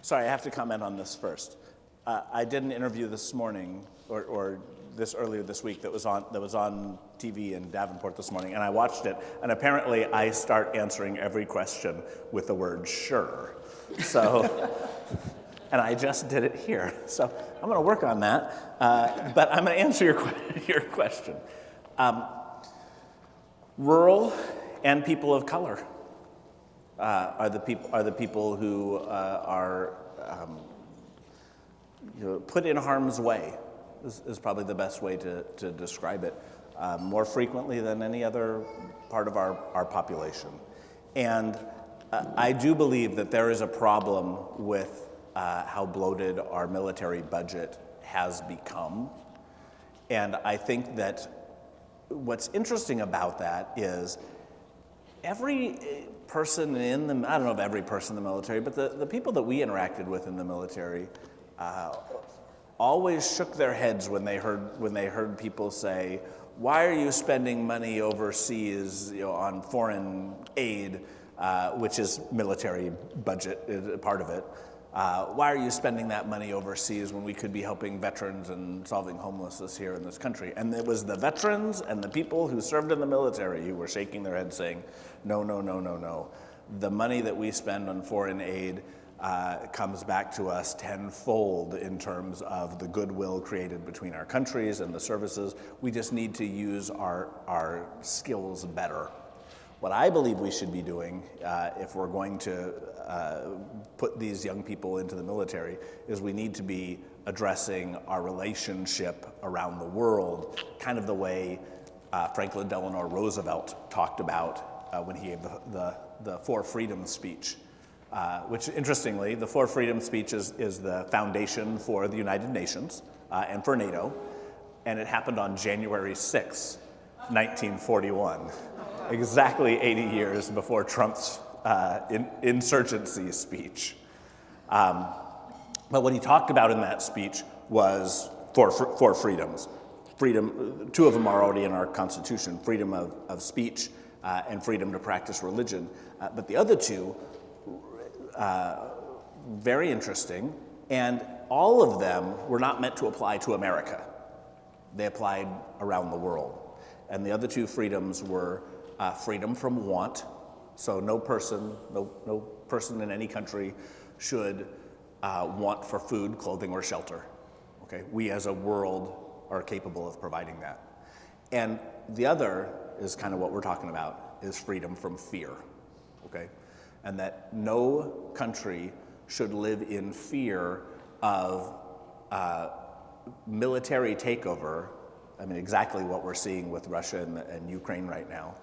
Sorry, I have to comment on this first. I did an interview this morning, or this earlier this week, that was on TV in Davenport this morning, and I watched it. And apparently, I start answering every question with the word "sure." So, and I just did it here. So I'm going to work on that. But I'm going to answer your question. Rural and people of color are the people who are put in harm's way, is probably the best way to describe it, more frequently than any other part of our population. And I do believe that there is a problem with how bloated our military budget has become. And I think that what's interesting about that is every person in the, I don't know if every person in the military, but the people that we interacted with in the military always shook their heads when they heard people say, "Why are you spending money overseas, on foreign aid, which is military budget, part of it? Why are you spending that money overseas when we could be helping veterans and solving homelessness here in this country?" And it was the veterans and the people who served in the military who were shaking their heads saying, "No, no, no, no, no. The money that we spend on foreign aid comes back to us tenfold in terms of the goodwill created between our countries and the services. We just need to use our skills better." What I believe we should be doing, if we're going to put these young people into the military, is we need to be addressing our relationship around the world, kind of the way Franklin Delano Roosevelt talked about when he gave the Four Freedoms speech. Which, interestingly, the Four Freedoms speech is the foundation for the United Nations and for NATO, and it happened on January 6, 1941, exactly 80 years before Trump's insurgency speech. But what he talked about in that speech was four freedoms. Freedom, two of them are already in our Constitution: freedom of speech and freedom to practice religion. But the other two, very interesting, and all of them were not meant to apply to America. They applied around the world. And the other two freedoms were freedom from want. So no person in any country should want for food, clothing, or shelter. Okay, we as a world are capable of providing that. And the other is kind of what we're talking about, is freedom from fear. Okay, and that no country should live in fear of military takeover. I mean, exactly what we're seeing with Russia and Ukraine right now.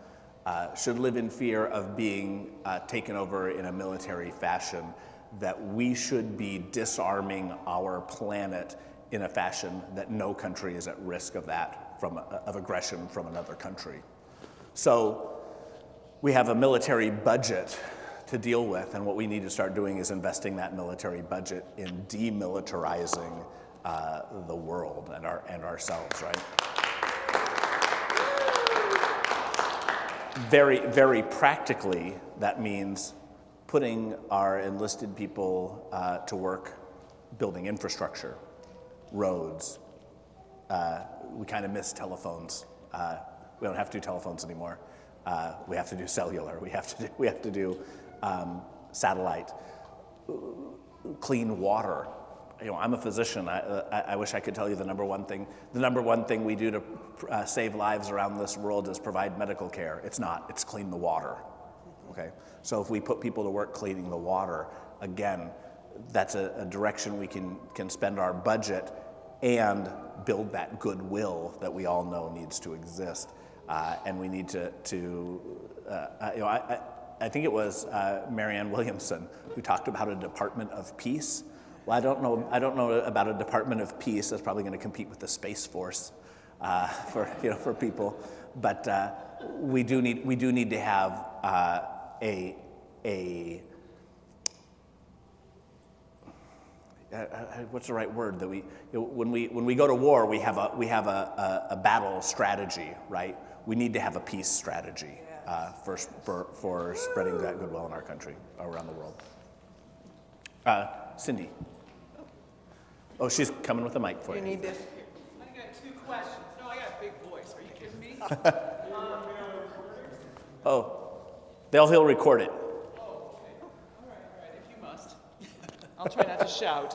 Should live in fear of being taken over in a military fashion, that we should be disarming our planet in a fashion that no country is at risk of that, of aggression from another country. So we have a military budget to deal with, and what we need to start doing is investing that military budget in demilitarizing the world and ourselves, right? Very, very practically, that means putting our enlisted people to work building infrastructure, roads. We kind of miss telephones. We don't have to do telephones anymore. We have to do cellular. We have to do satellite. Clean water. I'm a physician. I wish I could tell you the number one thing we do to save lives around this world is provide medical care. It's not. It's clean the water. Okay. So if we put people to work cleaning the water, again, that's a direction we can spend our budget and build that goodwill that we all know needs to exist. And we need to I think it was Marianne Williamson who talked about a Department of Peace. Well, I don't know about a Department of Peace that's probably going to compete with the Space Force for people, but we do need to have what's the right word that when we go to war we have a battle strategy, right? We need to have a peace strategy for spreading that goodwill in our country around the world. Cindy. Oh, she's coming with a mic for you. You need this. I got 2 questions. No, I got a big voice. Are you kidding me? Oh, he'll record it. All right, if you must. I'll try not to shout.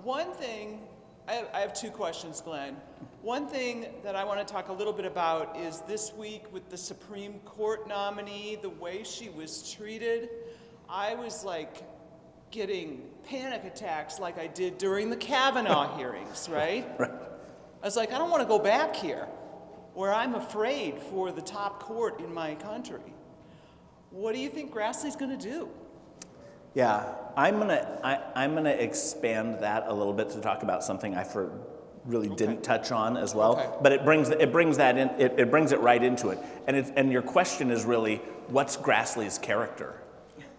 One thing, I have 2 questions, Glenn. One thing that I want to talk a little bit about is this week with the Supreme Court nominee, the way she was treated. I was like getting panic attacks like I did during the Kavanaugh hearings, right? Right. I was like, I don't want to go back here where I'm afraid for the top court in my country. What do you think Grassley's going to do? Yeah, I'm gonna expand that a little bit to talk about something I really didn't touch on as well. Okay. But it brings that in. It brings it right into it. And your question is really, what's Grassley's character,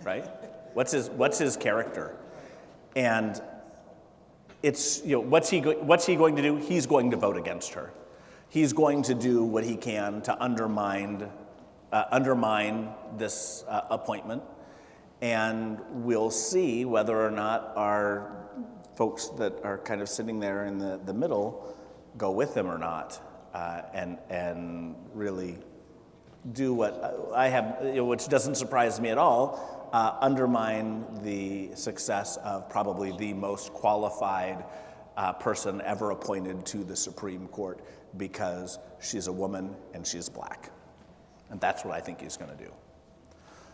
right? What's his character? And it's what's he going to do? He's going to vote against her. He's going to do what he can to undermine this appointment. And we'll see whether or not our folks that are kind of sitting there in the middle go with him or not, and really do what I have, which doesn't surprise me at all, undermine the success of probably the most qualified person ever appointed to the Supreme Court, because she's a woman and she's black. And that's what I think he's going to do.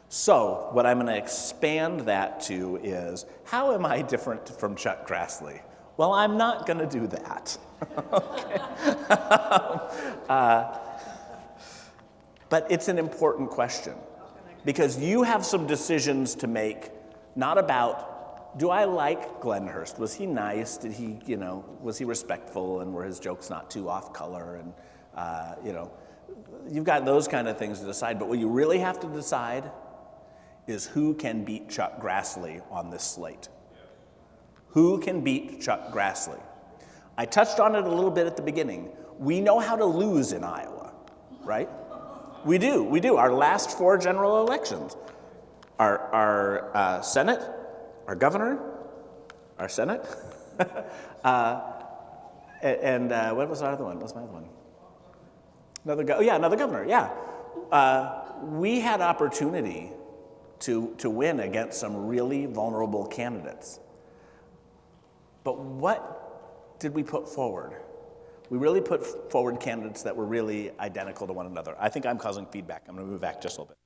So what I'm going to expand that to is, how am I different from Chuck Grassley? Well, I'm not going to do that. But it's an important question, because you have some decisions to make, not about, do I like Glenn Hurst? Was he nice? Did he, was he respectful, and were his jokes not too off color? And, you've got those kind of things to decide. But what you really have to decide is who can beat Chuck Grassley on this slate. Who can beat Chuck Grassley? I touched on it a little bit at the beginning. We know how to lose in Iowa, right? We do. Our last 4 general elections. Our Senate, our governor, our Senate, and what was our other one? What was my other one? Another governor, yeah. We had opportunity to win against some really vulnerable candidates. But what did we put forward? We really put forward candidates that were really identical to one another. I think I'm causing feedback. I'm going to move back just a little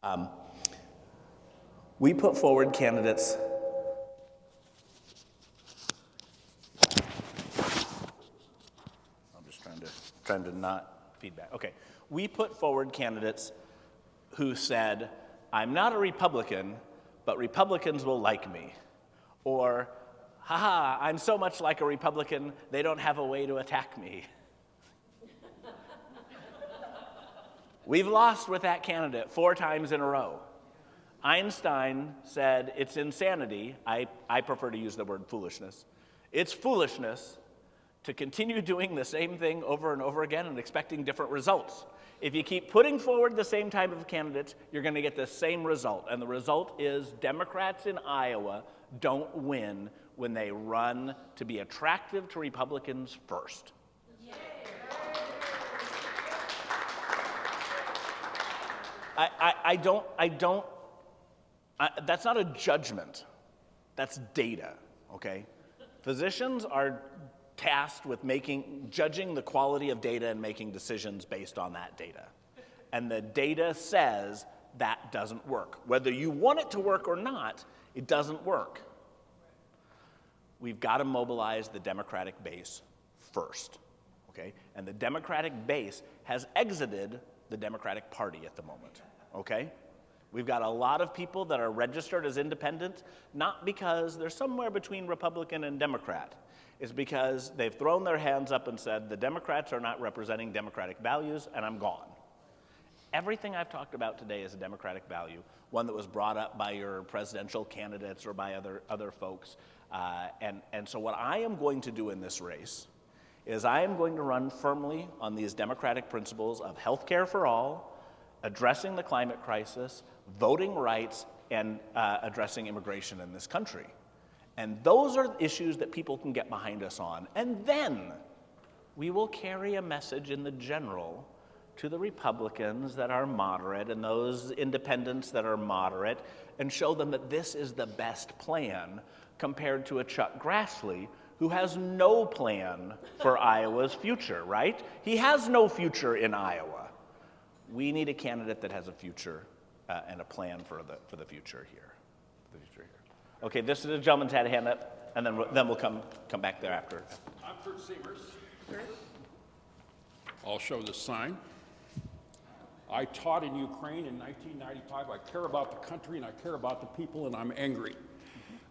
bit. We put forward candidates. I'm just trying to not feedback. Okay. We put forward candidates who said, I'm not a Republican, but Republicans will like me. Or, haha, I'm so much like a Republican, they don't have a way to attack me. We've lost with that candidate 4 times in a row. Einstein said it's insanity. I prefer to use the word foolishness. It's foolishness to continue doing the same thing over and over again and expecting different results. If you keep putting forward the same type of candidates, you're going to get the same result. And the result is Democrats in Iowa don't win when they run to be attractive to Republicans first. That's not a judgment. That's data, okay? Physicians are tasked with judging the quality of data and making decisions based on that data. And the data says that doesn't work. Whether you want it to work or not, it doesn't work. We've got to mobilize the Democratic base first, okay? And the Democratic base has exited the Democratic Party at the moment, okay? We've got a lot of people that are registered as independent, not because they're somewhere between Republican and Democrat. It's because they've thrown their hands up and said, the Democrats are not representing democratic values, and I'm gone. Everything I've talked about today is a democratic value, one that was brought up by your presidential candidates or by other folks. And so what I am going to do in this race is I am going to run firmly on these democratic principles of health care for all, addressing the climate crisis, voting rights, and addressing immigration in this country. And those are issues that people can get behind us on. And then we will carry a message in the general to the Republicans that are moderate and those independents that are moderate and show them that this is the best plan compared to a Chuck Grassley who has no plan for Iowa's future, right? He has no future in Iowa. We need a candidate that has a future and a plan for the future here. Okay, this is a gentleman's had a hand up, and then we'll come back there after. I'm Kurt Siemers. I'll show the sign. I taught in Ukraine in 1995. I care about the country and I care about the people, and I'm angry.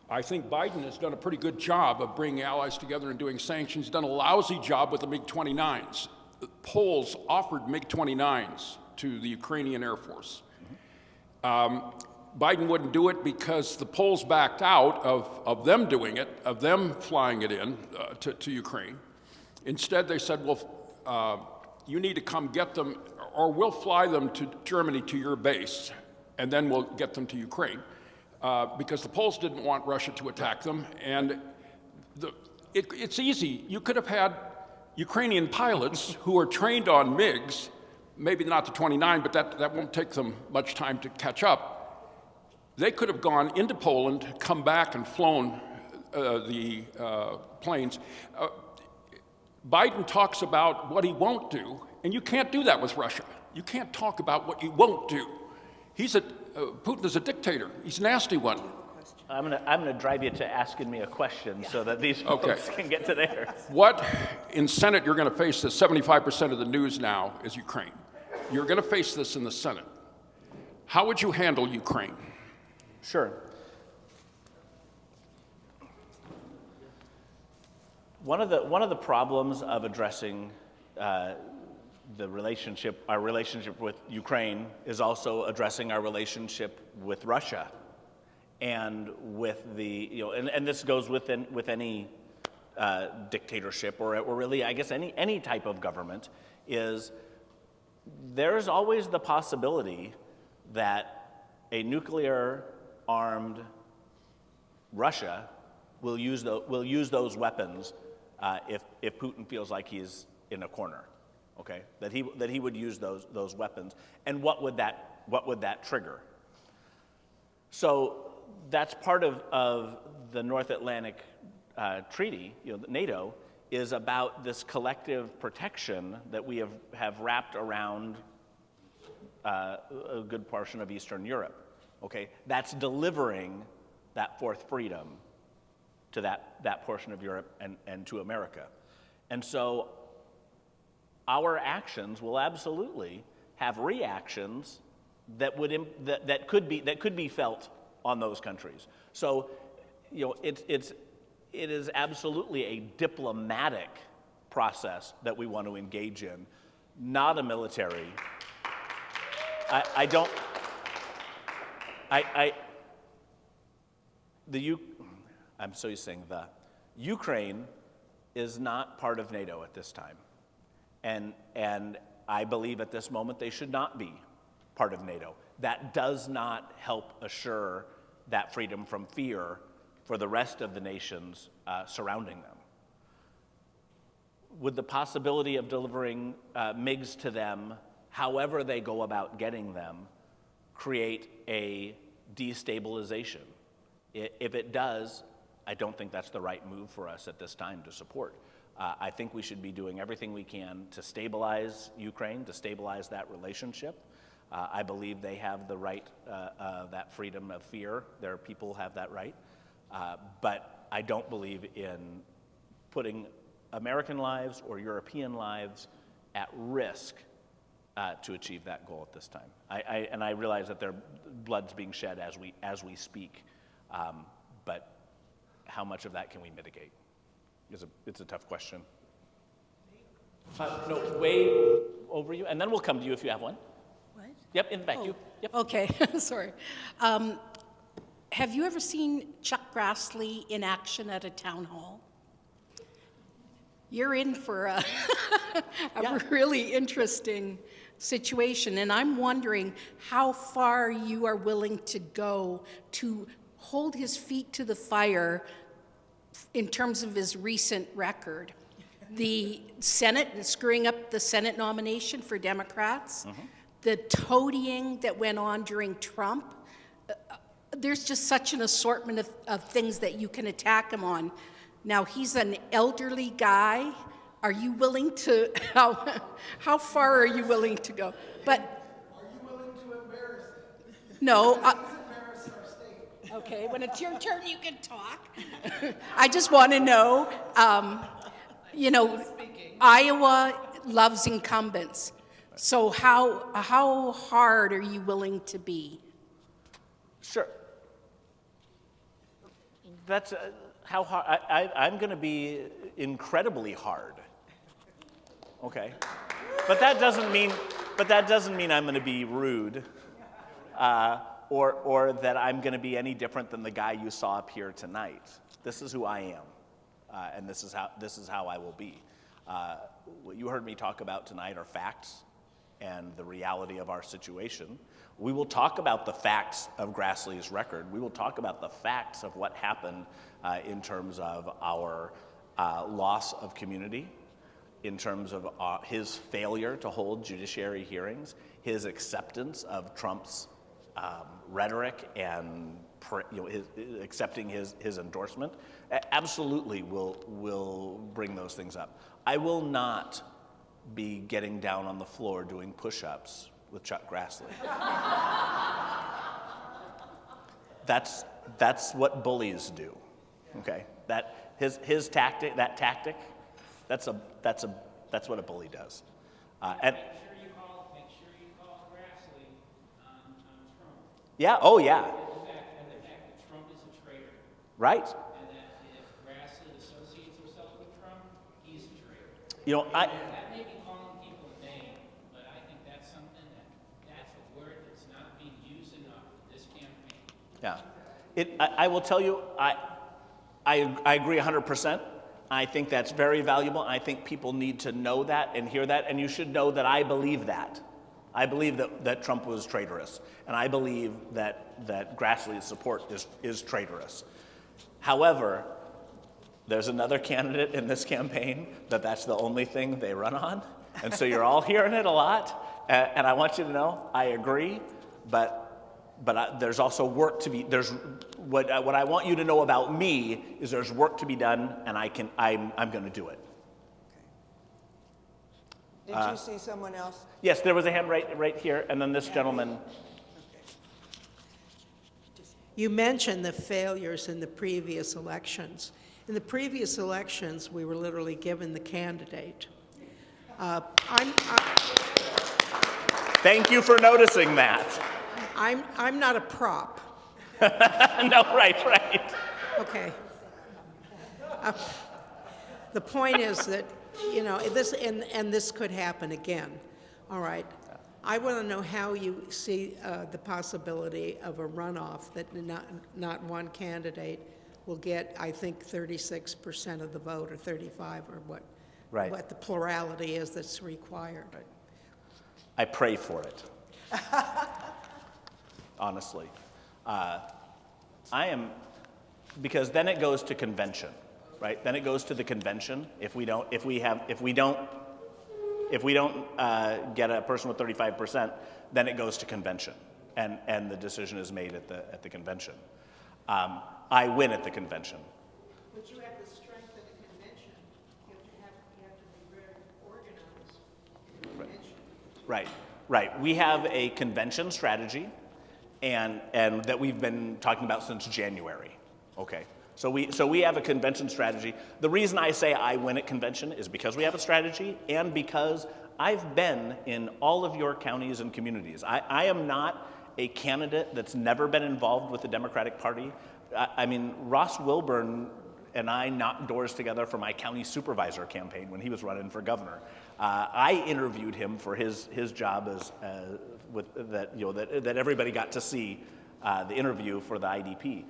I think Biden has done a pretty good job of bringing allies together and doing sanctions. He's done a lousy job with the MiG-29s. The Poles offered MiG-29s to the Ukrainian Air Force. Biden wouldn't do it because the Poles backed out of them doing it, of them flying it in to Ukraine. Instead, they said, well, you need to come get them, or we'll fly them to Germany to your base, and then we'll get them to Ukraine. Because the Poles didn't want Russia to attack them. And it's easy. You could have had Ukrainian pilots who are trained on MiGs, maybe not the 29, but that won't take them much time to catch up. They could have gone into Poland, come back and flown the planes. Biden talks about what he won't do, and you can't do that with Russia. You can't talk about what you won't do. Putin is a dictator. He's a nasty one. I'm gonna drive you to asking me a question so that these folks can get to theirs. What in Senate you're going to face this? 75% of the news now is Ukraine. You're going to face this in the Senate. How would you handle Ukraine? Sure. One of the problems of addressing our relationship with Ukraine is also addressing our relationship with Russia, and with and this goes with any dictatorship or really, I guess, any type of government, is there's always the possibility that a nuclear-armed Russia will use those weapons if Putin feels like he's in a corner. Okay, that he would use those weapons, and what would that trigger? So that's part of the North Atlantic Treaty. NATO is about this collective protection that we have wrapped around a good portion of Eastern Europe. Okay, that's delivering that fourth freedom to that portion of Europe and to America, and so our actions will absolutely have reactions that could be felt on those countries. So, it is absolutely a diplomatic process that we want to engage in, not a military. I'm so used to saying the. Ukraine is not part of NATO at this time. And I believe at this moment they should not be part of NATO. That does not help assure that freedom from fear for the rest of the nations surrounding them. Would the possibility of delivering MiGs to them, however they go about getting them, create a destabilization? If it does, I don't think that's the right move for us at this time to support. I think we should be doing everything we can to stabilize Ukraine, to stabilize that relationship. I believe they have the right, that freedom of fear. Their people have that right. But I don't believe in putting American lives or European lives at risk to achieve that goal at this time. And I realize that their blood's being shed as we speak, but how much of that can we mitigate? It's a tough question. No, way over you, and then we'll come to you if you have one. What? Yep, in the back. You. Yep. Okay, sorry. Have you ever seen Chuck Grassley in action at a town hall? You're in for a really interesting situation, and I'm wondering how far you are willing to go to hold his feet to the fire in terms of his recent record. The Senate, screwing up the Senate nomination for Democrats, the toadying that went on during Trump. There's just such an assortment of things that you can attack him on. Now, he's an elderly guy. Are you willing to, how far are you willing to go? But are you willing to embarrass him? No. Please embarrass our state. Okay, when it's your turn, you can talk. I just want to know, Iowa loves incumbents. So how hard are you willing to be? Sure. That's how hard. I'm going to be incredibly hard. Okay, but that doesn't mean I'm going to be rude, or that I'm going to be any different than the guy you saw up here tonight. This is who I am, and this is how I will be. What you heard me talk about tonight are facts and the reality of our situation. We will talk about the facts of Grassley's record. We will talk about the facts of what happened in terms of our loss of community, in terms of his failure to hold judiciary hearings, his acceptance of Trump's rhetoric and accepting his endorsement. Absolutely will bring those things up. I will not be getting down on the floor doing push-ups with Chuck Grassley. That's what bullies do. Okay, that his tactic, that's what a bully does. And Make sure you call Grassley on Trump. yeah, oh yeah. And the fact that Trump is a traitor. Right. And that if Grassley associates himself with Trump, he's a traitor. You know, That may be calling people a name, but I think that's something that's a word that's not being used enough in this campaign. yeah. I will tell you, I agree 100%. I think that's very valuable. I think people need to know that and hear that, and you should know that I believe that. I believe that Trump was traitorous, and I believe that Grassley's support is traitorous. However, there's another candidate in this campaign that's the only thing they run on, and so you're all hearing it a lot, and I want you to know I agree, but there's also work to be. What I want you to know about me is there's work to be done, and I'm going to do it. Did you see someone else? Yes, there was a hand right here, and then this gentleman. You mentioned the failures in the previous elections. In the previous elections, we were literally given the candidate. Thank you for noticing that. I'm not a prop. No, right. Okay. The point is that, this and this could happen again. All right. I want to know how you see the possibility of a runoff that not one candidate will get, I think, 36% of the vote or 35 or what the plurality is that's required. Right. I pray for it. Honestly. Because then it goes to convention, right? Then it goes to the convention. If we don't get a person with 35%, then it goes to convention, and the decision is made at the convention. I win at the convention. But you have the strength of the convention. You have to be very organized in the convention. Right. We have a convention strategy, and that we've been talking about since January. Okay. So we have a convention strategy. The reason I say I win at convention is because we have a strategy, and because I've been in all of your counties and communities. I am not a candidate that's never been involved with the Democratic Party. I mean, Ross Wilburn and I knocked doors together for my county supervisor campaign when he was running for governor. I interviewed him for his job that everybody got to see the interview for the IDP.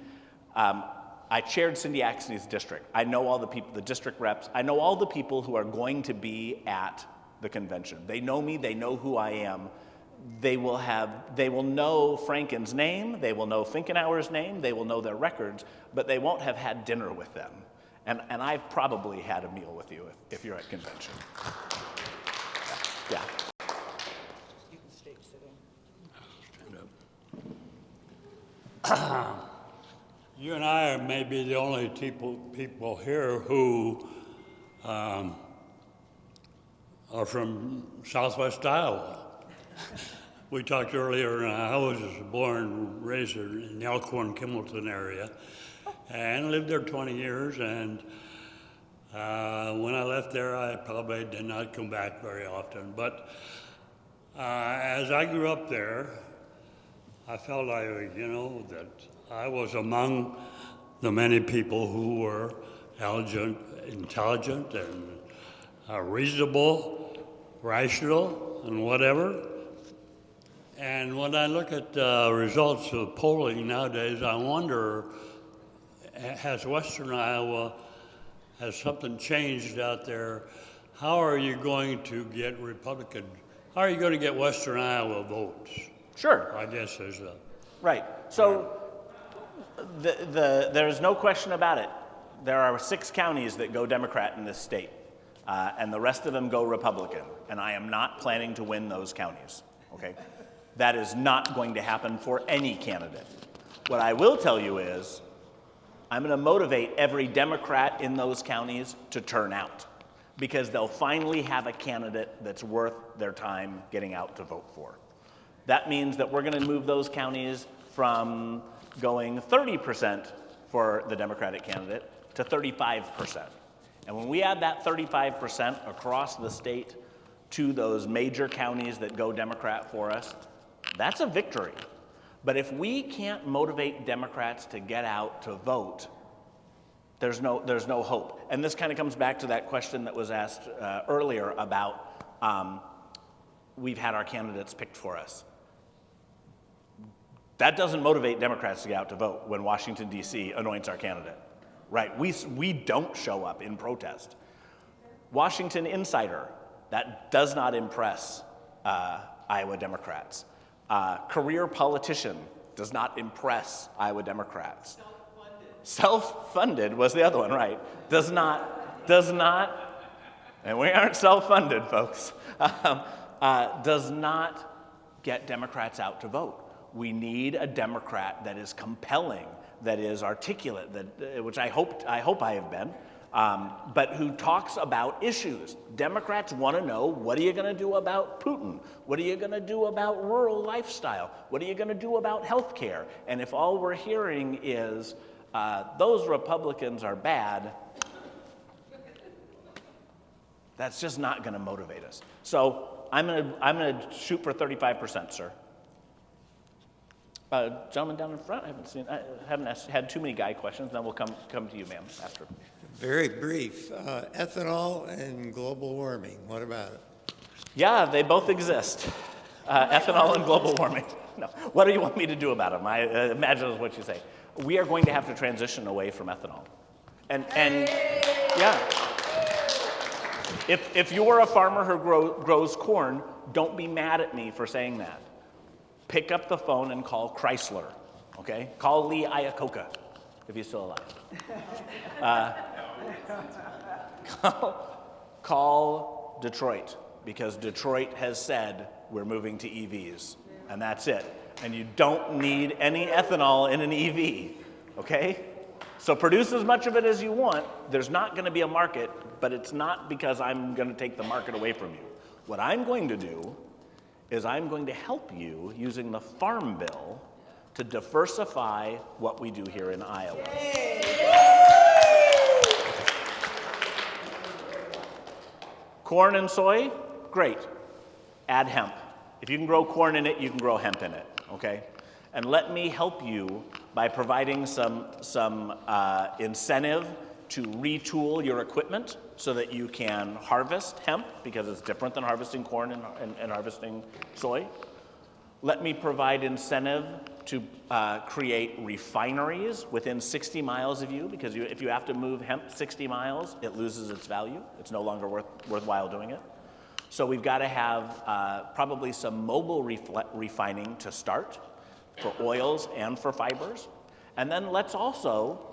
I chaired Cindy Axney's district. I know all the people, the district reps. I know all the people who are going to be at the convention. They know me. They know who I am. They will know Franken's name. They will know Finkenauer's name. They will know their records, but they won't have had dinner with them. And I've probably had a meal with you if you're at convention. Yeah. You can stay sitting. Stand up. You and I may be the only people here who are from Southwest Iowa. We talked earlier, I was born and raised in the Elkhorn-Kimmelton area and lived there 20 years. And when I left there, I probably did not come back very often. But as I grew up there, I felt that I was among the many people who were intelligent and reasonable, rational, and whatever. And when I look at results of polling nowadays, I wonder, has Western Iowa, has something changed out there? How are you going to get how are you going to get Western Iowa votes? Sure. I guess there's a... Right. So there's no question about it. There are 6 counties that go Democrat in this state, and the rest of them go Republican. And I am not planning to win those counties, okay? That is not going to happen for any candidate. What I will tell you is I'm going to motivate every Democrat in those counties to turn out, because they'll finally have a candidate that's worth their time getting out to vote for. That means that we're going to move those counties from going 30% for the Democratic candidate to 35%. And when we add that 35% across the state to those major counties that go Democrat for us, that's a victory. But if we can't motivate Democrats to get out to vote, there's no hope. And this kind of comes back to that question that was asked earlier about we've had our candidates picked for us. That doesn't motivate Democrats to get out to vote when Washington, D.C. anoints our candidate, right? We don't show up in protest. Washington Insider, that does not impress Iowa Democrats. Career Politician does not impress Iowa Democrats. Self-funded was the other one, right? Does not, and we aren't self-funded, folks, does not get Democrats out to vote. We need a Democrat that is compelling, that is articulate, which I hope I have been, but who talks about issues. Democrats want to know, what are you going to do about Putin? What are you going to do about rural lifestyle? What are you going to do about health care? And if all we're hearing is, those Republicans are bad, that's just not going to motivate us. So I'm going to shoot for 35%, sir. Gentleman down in front, I haven't had too many guy questions. Then we'll come to you, ma'am, after. Very brief. Ethanol and global warming, what about it? Yeah, they both exist. Ethanol and global warming. No, what do you want me to do about them? I imagine is what you say. We are going to have to transition away from ethanol. And yeah. If you are a farmer who grows corn, don't be mad at me for saying that. Pick up the phone and call Chrysler, okay? Call Lee Iacocca, if he's still alive. Call Detroit, because Detroit has said we're moving to EVs, and that's it. And you don't need any ethanol in an EV, okay? So produce as much of it as you want. There's not going to be a market, but it's not because I'm going to take the market away from you. What I'm going to do is I'm going to help you using the Farm Bill to diversify what we do here in Iowa. Corn and soy, great. add hemp. If you can grow corn in it, you can grow hemp in it, okay? And let me help you by providing some incentive to retool your equipment so that you can harvest hemp, because it's different than harvesting corn and harvesting soy. Let me provide incentive to create refineries within 60 miles of you, because if you have to move hemp 60 miles, it loses its value. It's no longer worthwhile doing it. So we've got to have probably some mobile refining to start for oils and for fibers. And then let's also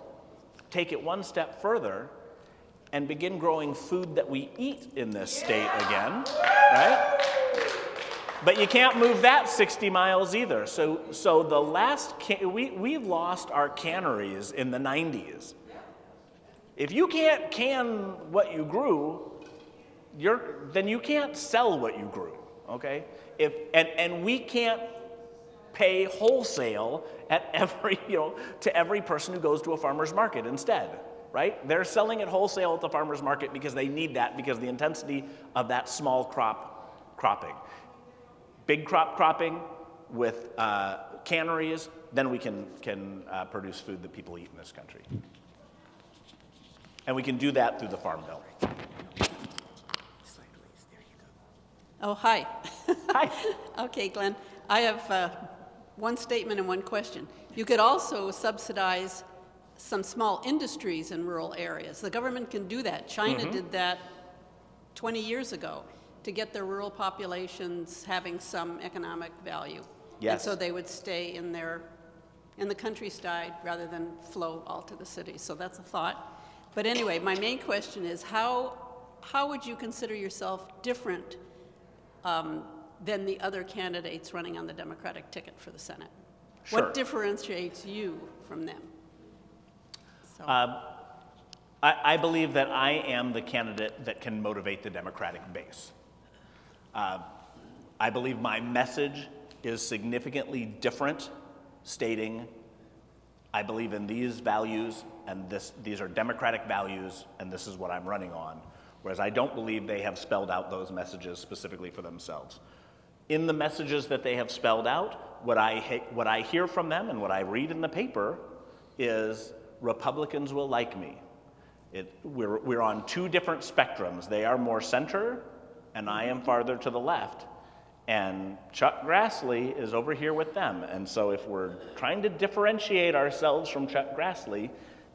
take it one step further and begin growing food that we eat in this state again, right? But you can't move that 60 miles either. So the last, we've lost our canneries in the 90s. If you can't can what you grew, then you can't sell what you grew, okay? And we can't pay wholesale at to every person who goes to a farmer's market instead, right? They're selling it wholesale at the farmer's market because they need that, because of the intensity of that small cropping. Big cropping with canneries, then we can produce food that people eat in this country. And we can do that through the Farm Bill. Oh, hi. Hi. Okay, Glenn. I have one statement and one question. You could also subsidize some small industries in rural areas. The government can do that. China did that 20 years ago to get their rural populations having some economic value. Yes. And so they would stay in the countryside rather than flow all to the city. So that's a thought. But anyway, my main question is how would you consider yourself different than the other candidates running on the Democratic ticket for the Senate? Sure. What differentiates you from them? So. I believe that I am the candidate that can motivate the Democratic base. I believe my message is significantly different, stating I believe in these values, and these are democratic values, and this is what I'm running on. Whereas I don't believe they have spelled out those messages specifically for themselves. In the messages that they have spelled out, what I hear from them and what I read in the paper is Republicans will like me. We're on two different spectrums. They are more center, and I am farther to the left. And Chuck Grassley is over here with them. And so if we're trying to differentiate ourselves from Chuck Grassley,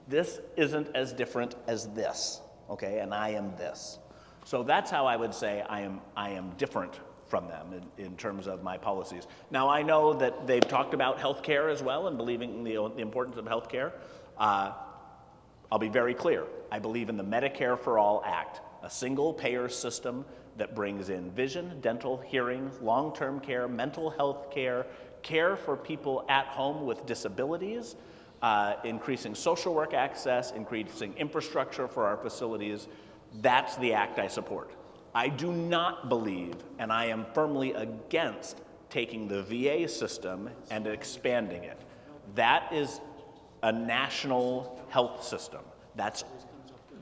this isn't as different as this, okay? And I am this. So that's how I would say I am different from them in terms of my policies. Now, I know that they've talked about health care as well and believing in the importance of health care. I'll be very clear. I believe in the Medicare for All Act, a single payer system that brings in vision, dental, hearing, long-term care, mental health care, care for people at home with disabilities, increasing social work access, increasing infrastructure for our facilities. That's the act I support. I do not believe, and I am firmly against, taking the VA system and expanding it. That is a national health system. That's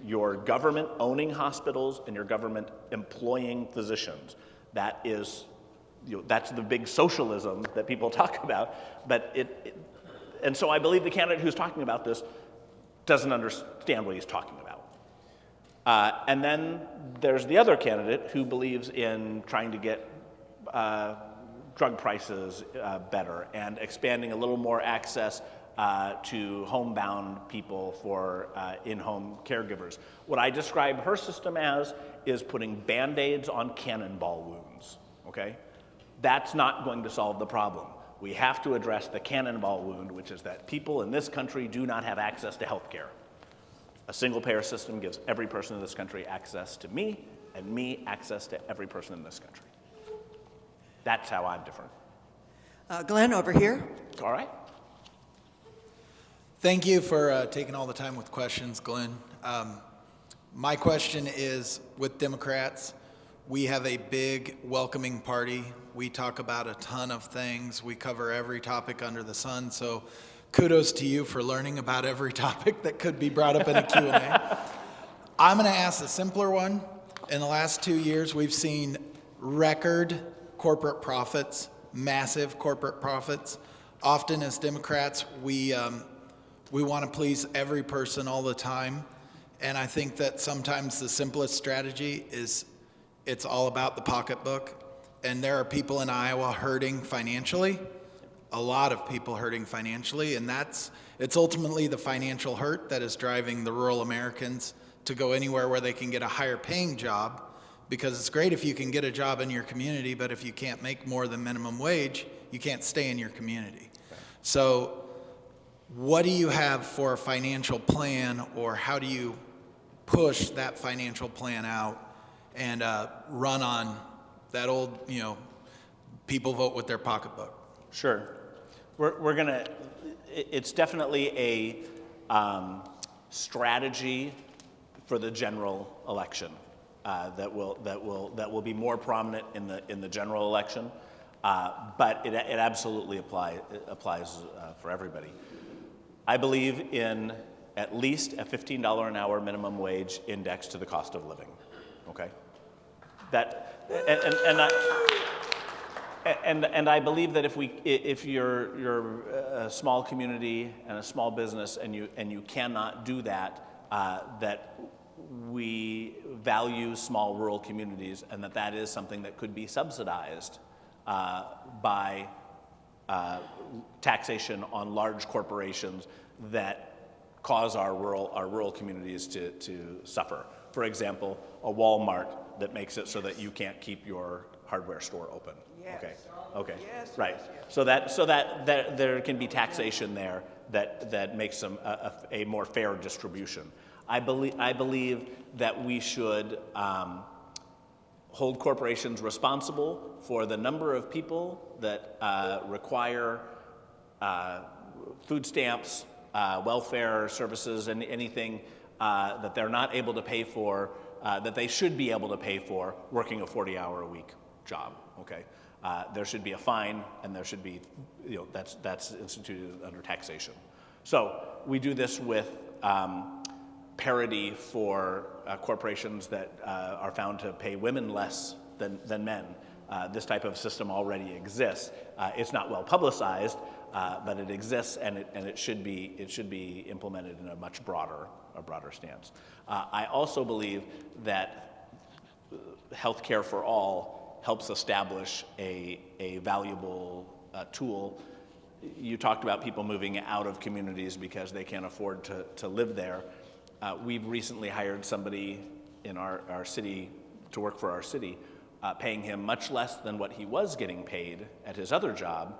your government owning hospitals and your government employing physicians. That is, that's the big socialism that people talk about. But and so I believe the candidate who's talking about this doesn't understand what he's talking about. And then there's the other candidate who believes in trying to get drug prices better and expanding a little more access to homebound people for in-home caregivers. What I describe her system as is putting Band-Aids on cannonball wounds, okay? That's not going to solve the problem. We have to address the cannonball wound, which is that people in this country do not have access to health care. A single-payer system gives every person in this country access to me, and me access to every person in this country. That's how I'm different. Glenn, over here. All right. Thank you for taking all the time with questions, Glenn. My question is, with Democrats, we have a big welcoming party. We talk about a ton of things. We cover every topic under the sun, so kudos to you for learning about every topic that could be brought up in a Q&A. I'm going to ask a simpler one. In the last 2 years, we've seen record corporate profits, massive corporate profits. Often as Democrats, we want to please every person all the time. And I think that sometimes the simplest strategy is it's all about the pocketbook. And there are people in Iowa hurting financially, a lot of people hurting financially, and it's ultimately the financial hurt that is driving the rural Americans to go anywhere where they can get a higher paying job, because it's great if you can get a job in your community, but if you can't make more than minimum wage, you can't stay in your community. So what do you have for a financial plan, or how do you push that financial plan out and run on that old, people vote with their pocketbook? Sure. We're gonna, it's definitely a strategy for the general election that will be more prominent in the general election, but it absolutely applies for everybody. I believe in at least a $15 an hour minimum wage index to the cost of living. Okay, and I believe that if you're a small community and a small business and you cannot do that, that we value small rural communities, and that is something that could be subsidized by taxation on large corporations that cause our rural communities to suffer. For example, a Walmart that makes it so that you can't keep your hardware store open. Yes. Okay. Yes, Right. yes, yes. So that there can be taxation there that makes them a more fair distribution. I believe that we should hold corporations responsible for the number of people that require food stamps, welfare services, and anything that they're not able to pay for, that they should be able to pay for working a 40-hour-a-week job. Okay, there should be a fine, and there should be, that's instituted under taxation. So we do this with parity for corporations that are found to pay women less than men. This type of system already exists. It's not well publicized, but it exists, and it should be implemented in a much broader stance. I also believe that healthcare for all helps establish a valuable tool. You talked about people moving out of communities because they can't afford to live there. We've recently hired somebody in our city to work for our city, paying him much less than what he was getting paid at his other job,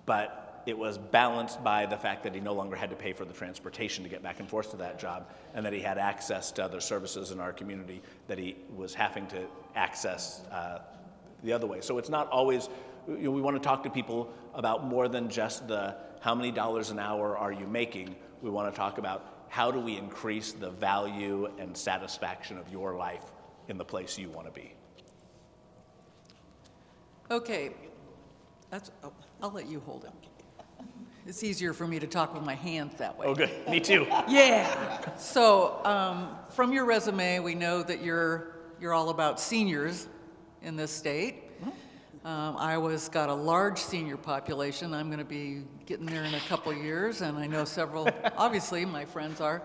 but it was balanced by the fact that he no longer had to pay for the transportation to get back and forth to that job, and that he had access to other services in our community that he was having to access the other way. So it's not always, we want to talk to people about more than just the how many dollars an hour are you making. We want to talk about how do we increase the value and satisfaction of your life in the place you want to be. Okay, I'll let you hold it. It's easier for me to talk with my hands that way. Oh, good. Me too. Yeah. So, from your resume, we know that you're all about seniors in this state. Iowa's got a large senior population. I'm going to be getting there in a couple years, and I know several. Obviously, my friends are.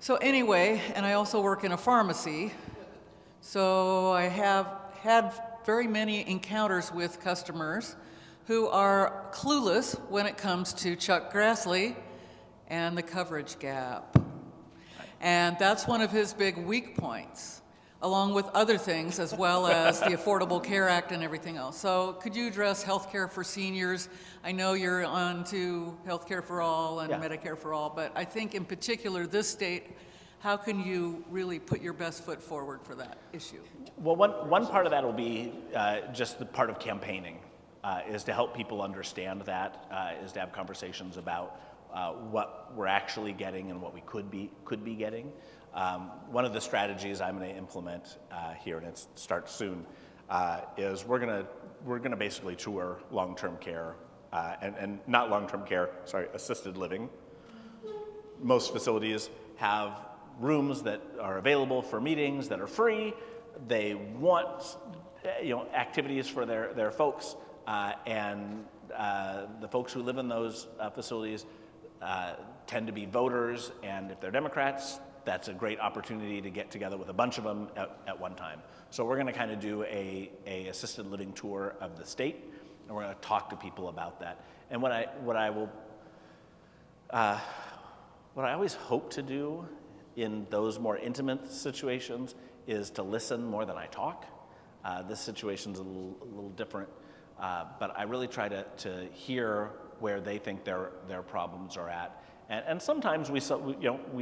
So anyway, and I also work in a pharmacy. So I have had very many encounters with customers who are clueless when it comes to Chuck Grassley and the coverage gap. And that's one of his big weak points, along with other things, as well as the Affordable Care Act and everything else. So could you address healthcare for seniors? I know you're on to healthcare for all and Medicare for all, but I think in particular this state, how can you really put your best foot forward for that issue? Well, one part of that will be just the part of campaigning, is to help people understand that, is to have conversations about what we're actually getting and what we could be getting. One of the strategies I'm going to implement here, and it starts soon, is we're going to basically tour long-term care, and not long-term care, sorry, assisted living. Most facilities have rooms that are available for meetings that are free. They want activities for their folks, and the folks who live in those facilities tend to be voters, and if they're Democrats, that's a great opportunity to get together with a bunch of them at one time. So we're going to kind of do a assisted living tour of the state, and we're going to talk to people about that. And what I always hope to do in those more intimate situations is to listen more than I talk. This situation's a little different, but I really try to hear where they think their problems are at. And sometimes we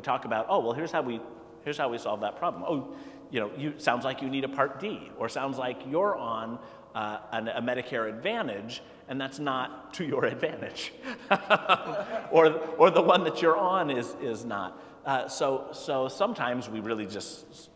talk about, oh, well, here's how we solve that problem. Oh, sounds like you need a Part D, or sounds like you're on a Medicare Advantage, and that's not to your advantage, or the one that you're on is not. So sometimes we really just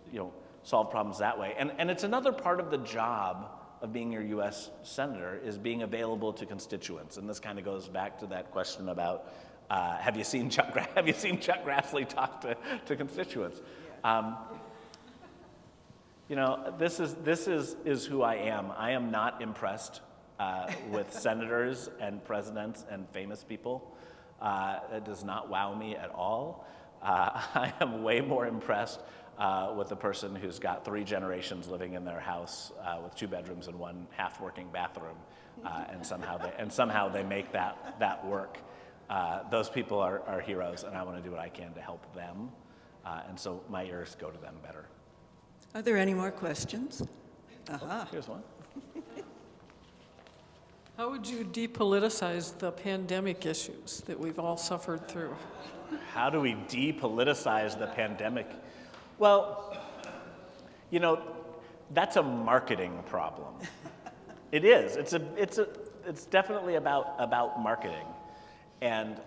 solve problems that way, and it's another part of the job of being your U.S. Senator is being available to constituents, and this kind of goes back to that question about have you seen Chuck Grassley talk to constituents? This is who I am. I am not impressed with senators and presidents and famous people. It does not wow me at all. I am way more impressed with the person who's got 3 generations living in their house with 2 bedrooms and 1 half-working bathroom, and somehow they make that work. Those people are heroes, and I want to do what I can to help them, and so my ears go to them better. Are there any more questions? Oh, here's one. How would you depoliticize the pandemic issues that we've all suffered through? How do we depoliticize the pandemic? Well, that's a marketing problem. It is. It's definitely about marketing, and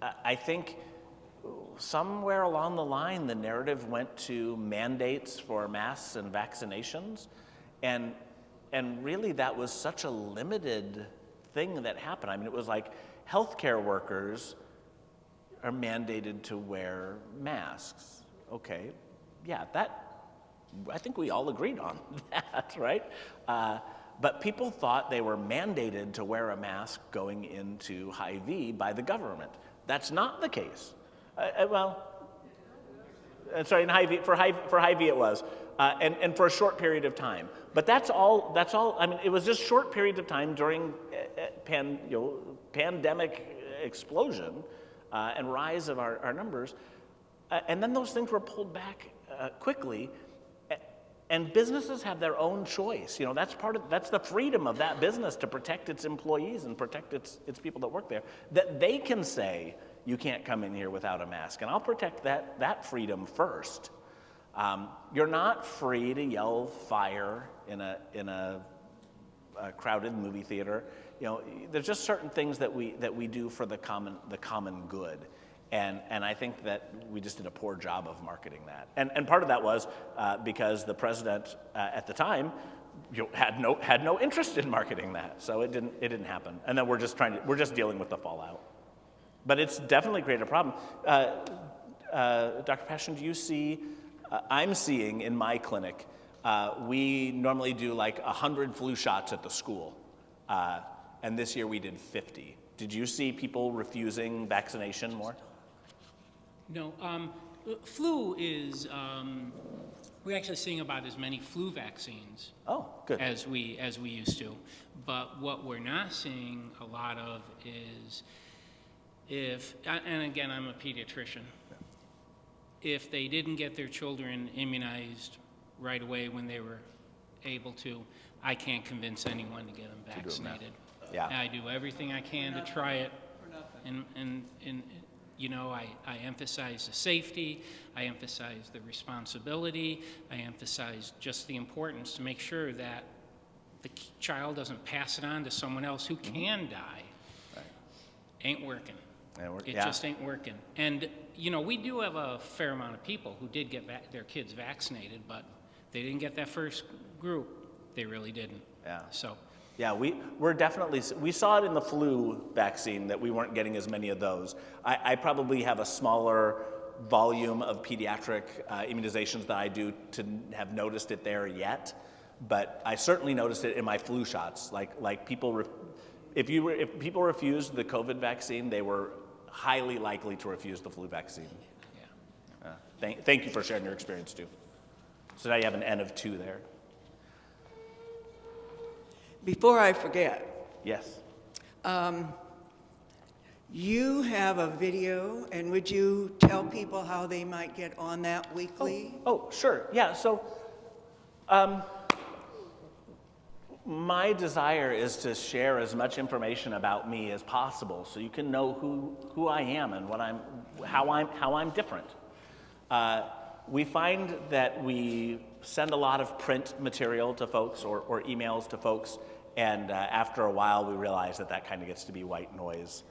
I think somewhere along the line the narrative went to mandates for masks and vaccinations, and really that was such a limited thing that happened. I mean, it was like healthcare workers are mandated to wear masks. Okay, yeah, I think we all agreed on that, right? But people thought they were mandated to wear a mask going into Hy-Vee by the government. That's not the case. Sorry, for Hy-Vee it was, and for a short period of time. But that's all. I mean, it was just short periods of time during pandemic explosion and rise of our numbers, and then those things were pulled back quickly. And businesses have their own choice. That's the freedom of that business to protect its employees and protect its people that work there. That they can say, you can't come in here without a mask, and I'll protect that freedom first. You're not free to yell fire in a crowded movie theater. There's just certain things that we do for the common good. And I think that we just did a poor job of marketing that. And part of that was because the president at the time had no interest in marketing that, so it didn't happen. And then we're just dealing with the fallout. But it's definitely created a problem. Dr. Passion, do you see? I'm seeing in my clinic, we normally do like 100 flu shots at the school, and this year we did 50. Did you see people refusing vaccination more? No, flu is, we're actually seeing about as many flu vaccines good. as we used to. But what we're not seeing a lot of is and again, I'm a pediatrician, if they didn't get their children immunized right away when they were able to, I can't convince anyone to get them vaccinated. Yeah. I do everything I can to try it, and I emphasize the safety, I emphasize the responsibility, I emphasize just the importance to make sure that the child doesn't pass it on to someone else who can die. Right. Ain't working. It just ain't working. And, we do have a fair amount of people who did get their kids vaccinated, but they didn't get that first group. They really didn't. Yeah. So. Yeah, we saw it in the flu vaccine that we weren't getting as many of those. I probably have a smaller volume of pediatric immunizations than I do to have noticed it there yet. But I certainly noticed it in my flu shots. Like people, if people refused the COVID vaccine, they were highly likely to refuse the flu vaccine. Thank you for sharing your experience too. So now you have an N of 2 there. Before I forget, Yes. you have a video, and would you tell people how they might get on that weekly? Oh, sure. Yeah. So, my desire is to share as much information about me as possible, so you can know who I am and how I'm different. We find that we send a lot of print material to folks or emails to folks, and after a while we realize that kind of gets to be white noise,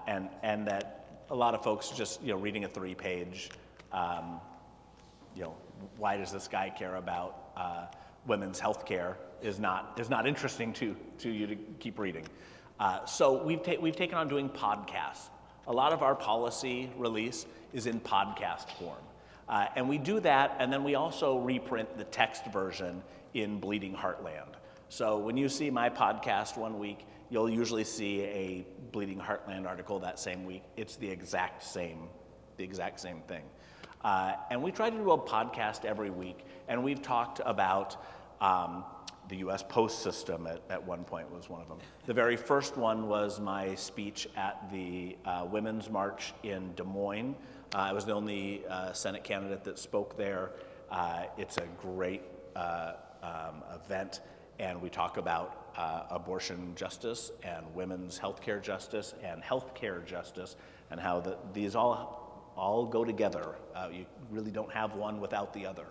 and that a lot of folks just reading a 3-page, why does this guy care about women's health care is not interesting to you to keep reading. So we've taken on doing podcasts. A lot of our policy release is in podcast form. And we do that, and then we also reprint the text version in Bleeding Heartland. So when you see my podcast one week, you'll usually see a Bleeding Heartland article that same week. It's the exact same thing. And we try to do a podcast every week, and we've talked about the U.S. Post system at one point was one of them. The very first one was my speech at the Women's March in Des Moines. I was the only Senate candidate that spoke there. It's a great event, and we talk about abortion justice and women's healthcare justice and healthcare justice, and how these all go together. You really don't have one without the other.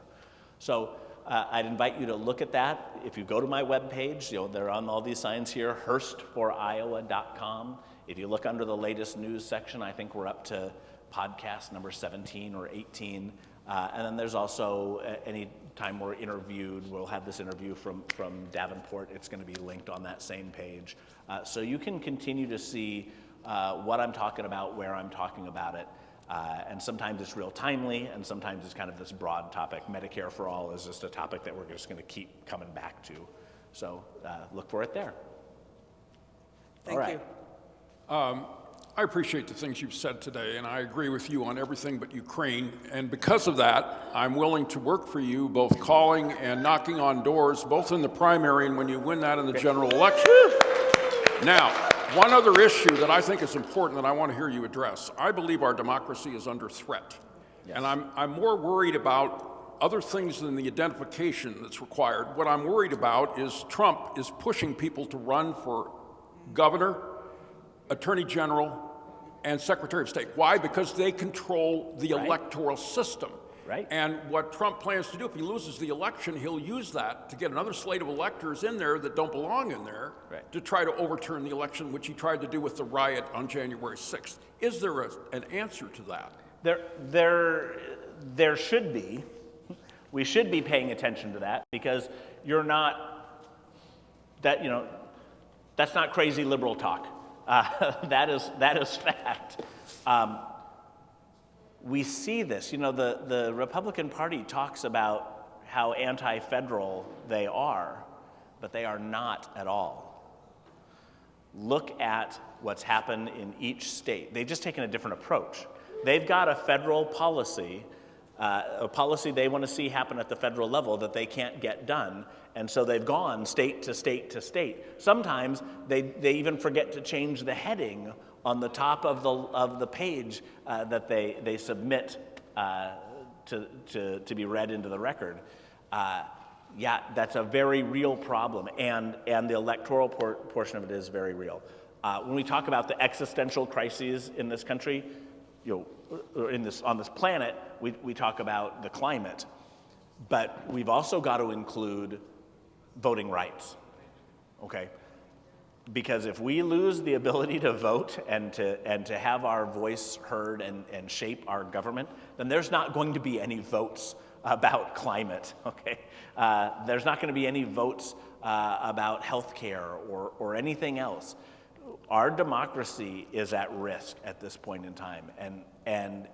So I'd invite you to look at that. If you go to my webpage, they're on all these signs here, hurstforiowa.com. If you look under the latest news section, I think we're up to podcast number 17 or 18. And then there's also, any time we're interviewed, we'll have this interview from Davenport. It's going to be linked on that same page. So you can continue to see what I'm talking about, where I'm talking about it. And sometimes it's real timely, and sometimes it's kind of this broad topic. Medicare for all is just a topic that we're just going to keep coming back to. So look for it there. Thank you. I appreciate the things you've said today, and I agree with you on everything but Ukraine. And because of that, I'm willing to work for you, both calling and knocking on doors, both in the primary and when you win that in the general election. Now, one other issue that I think is important that I want to hear you address. I believe our democracy is under threat. Yes. And I'm more worried about other things than the identification that's required. What I'm worried about is Trump is pushing people to run for governor, attorney general, and secretary of state. Why? Because they control the electoral system. Right. And what Trump plans to do, if he loses the election, he'll use that to get another slate of electors in there that don't belong in there to try to overturn the election, which he tried to do with the riot on January 6th. Is there an answer to that? There should be. We should be paying attention to that, because that's not crazy liberal talk. That is fact. We see this. The Republican Party talks about how anti-federal they are, but they are not at all. Look at what's happened in each state. They've just taken a different approach. They've got a federal policy, a policy they want to see happen at the federal level that they can't get done, and so they've gone state to state to state. Sometimes they even forget to change the heading on the top of the page that they submit to be read into the record. That's a very real problem, and the electoral portion of it is very real. When we talk about the existential crises in this country, on this planet, we talk about the climate, but we've also got to include voting rights. Okay. Because if we lose the ability to vote and to have our voice heard and shape our government, then there's not going to be any votes about climate, okay? There's not going to be any votes about health care or anything else. Our democracy is at risk at this point in time, and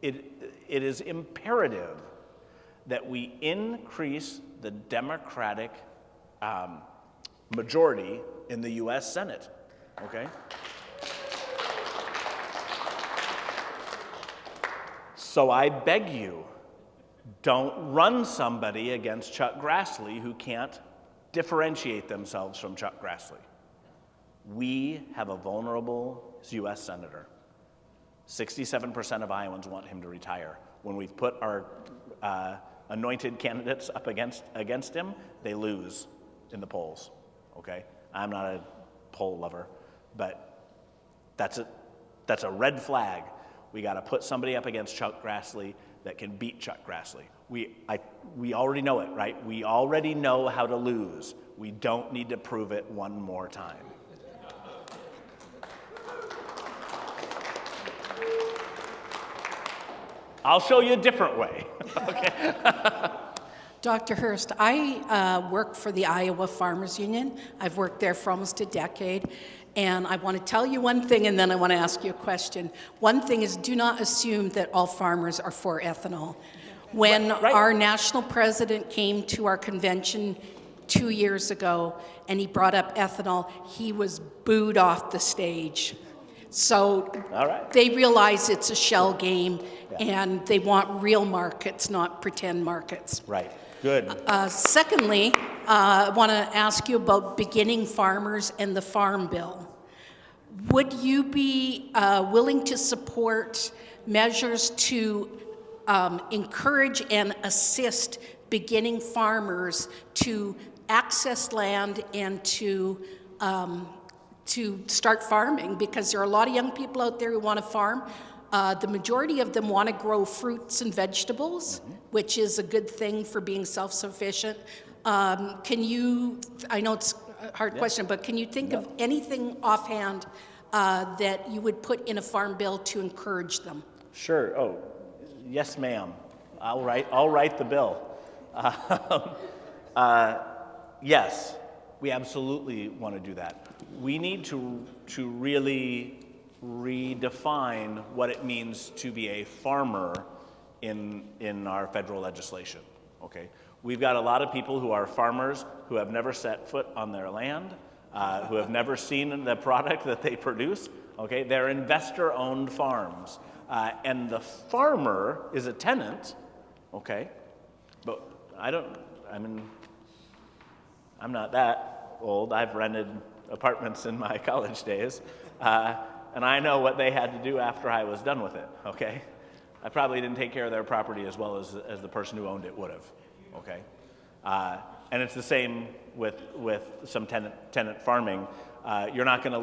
it is imperative that we increase the Democratic majority in the U.S. Senate, okay? So I beg you, don't run somebody against Chuck Grassley who can't differentiate themselves from Chuck Grassley. We have a vulnerable U.S. Senator. 67% of Iowans want him to retire. When we've put our anointed candidates up against him, they lose in the polls, okay? I'm not a poll lover, but that's a red flag. We got to put somebody up against Chuck Grassley that can beat Chuck Grassley. We already know it, right? We already know how to lose. We don't need to prove it one more time. I'll show you a different way. Okay. Dr. Hurst, I work for the Iowa Farmers Union. I've worked there for almost a decade. And I want to tell you one thing, and then I want to ask you a question. One thing is, do not assume that all farmers are for ethanol. When our national president came to our convention 2 years ago, and he brought up ethanol, he was booed off the stage. So they realize it's a shell game, and they want real markets, not pretend markets. Right. Good. Secondly, I want to ask you about beginning farmers and the Farm Bill. Would you be willing to support measures to encourage and assist beginning farmers to access land and to start farming? Because there are a lot of young people out there who want to farm. The majority of them want to grow fruits and vegetables, which is a good thing for being self-sufficient. Can you, I know it's a hard question, but can you think of anything offhand that you would put in a farm bill to encourage them? Sure. Oh, yes, ma'am. I'll write the bill. Yes, we absolutely want to do that. We need to really redefine what it means to be a farmer in our federal legislation, okay? We've got a lot of people who are farmers who have never set foot on their land, who have never seen the product that they produce, okay? They're investor-owned farms. And the farmer is a tenant, okay? But I'm not that old. I've rented apartments in my college days. And I know what they had to do after I was done with it, okay? I probably didn't take care of their property as well as the person who owned it would have, okay? And it's the same with some tenant farming. You're not going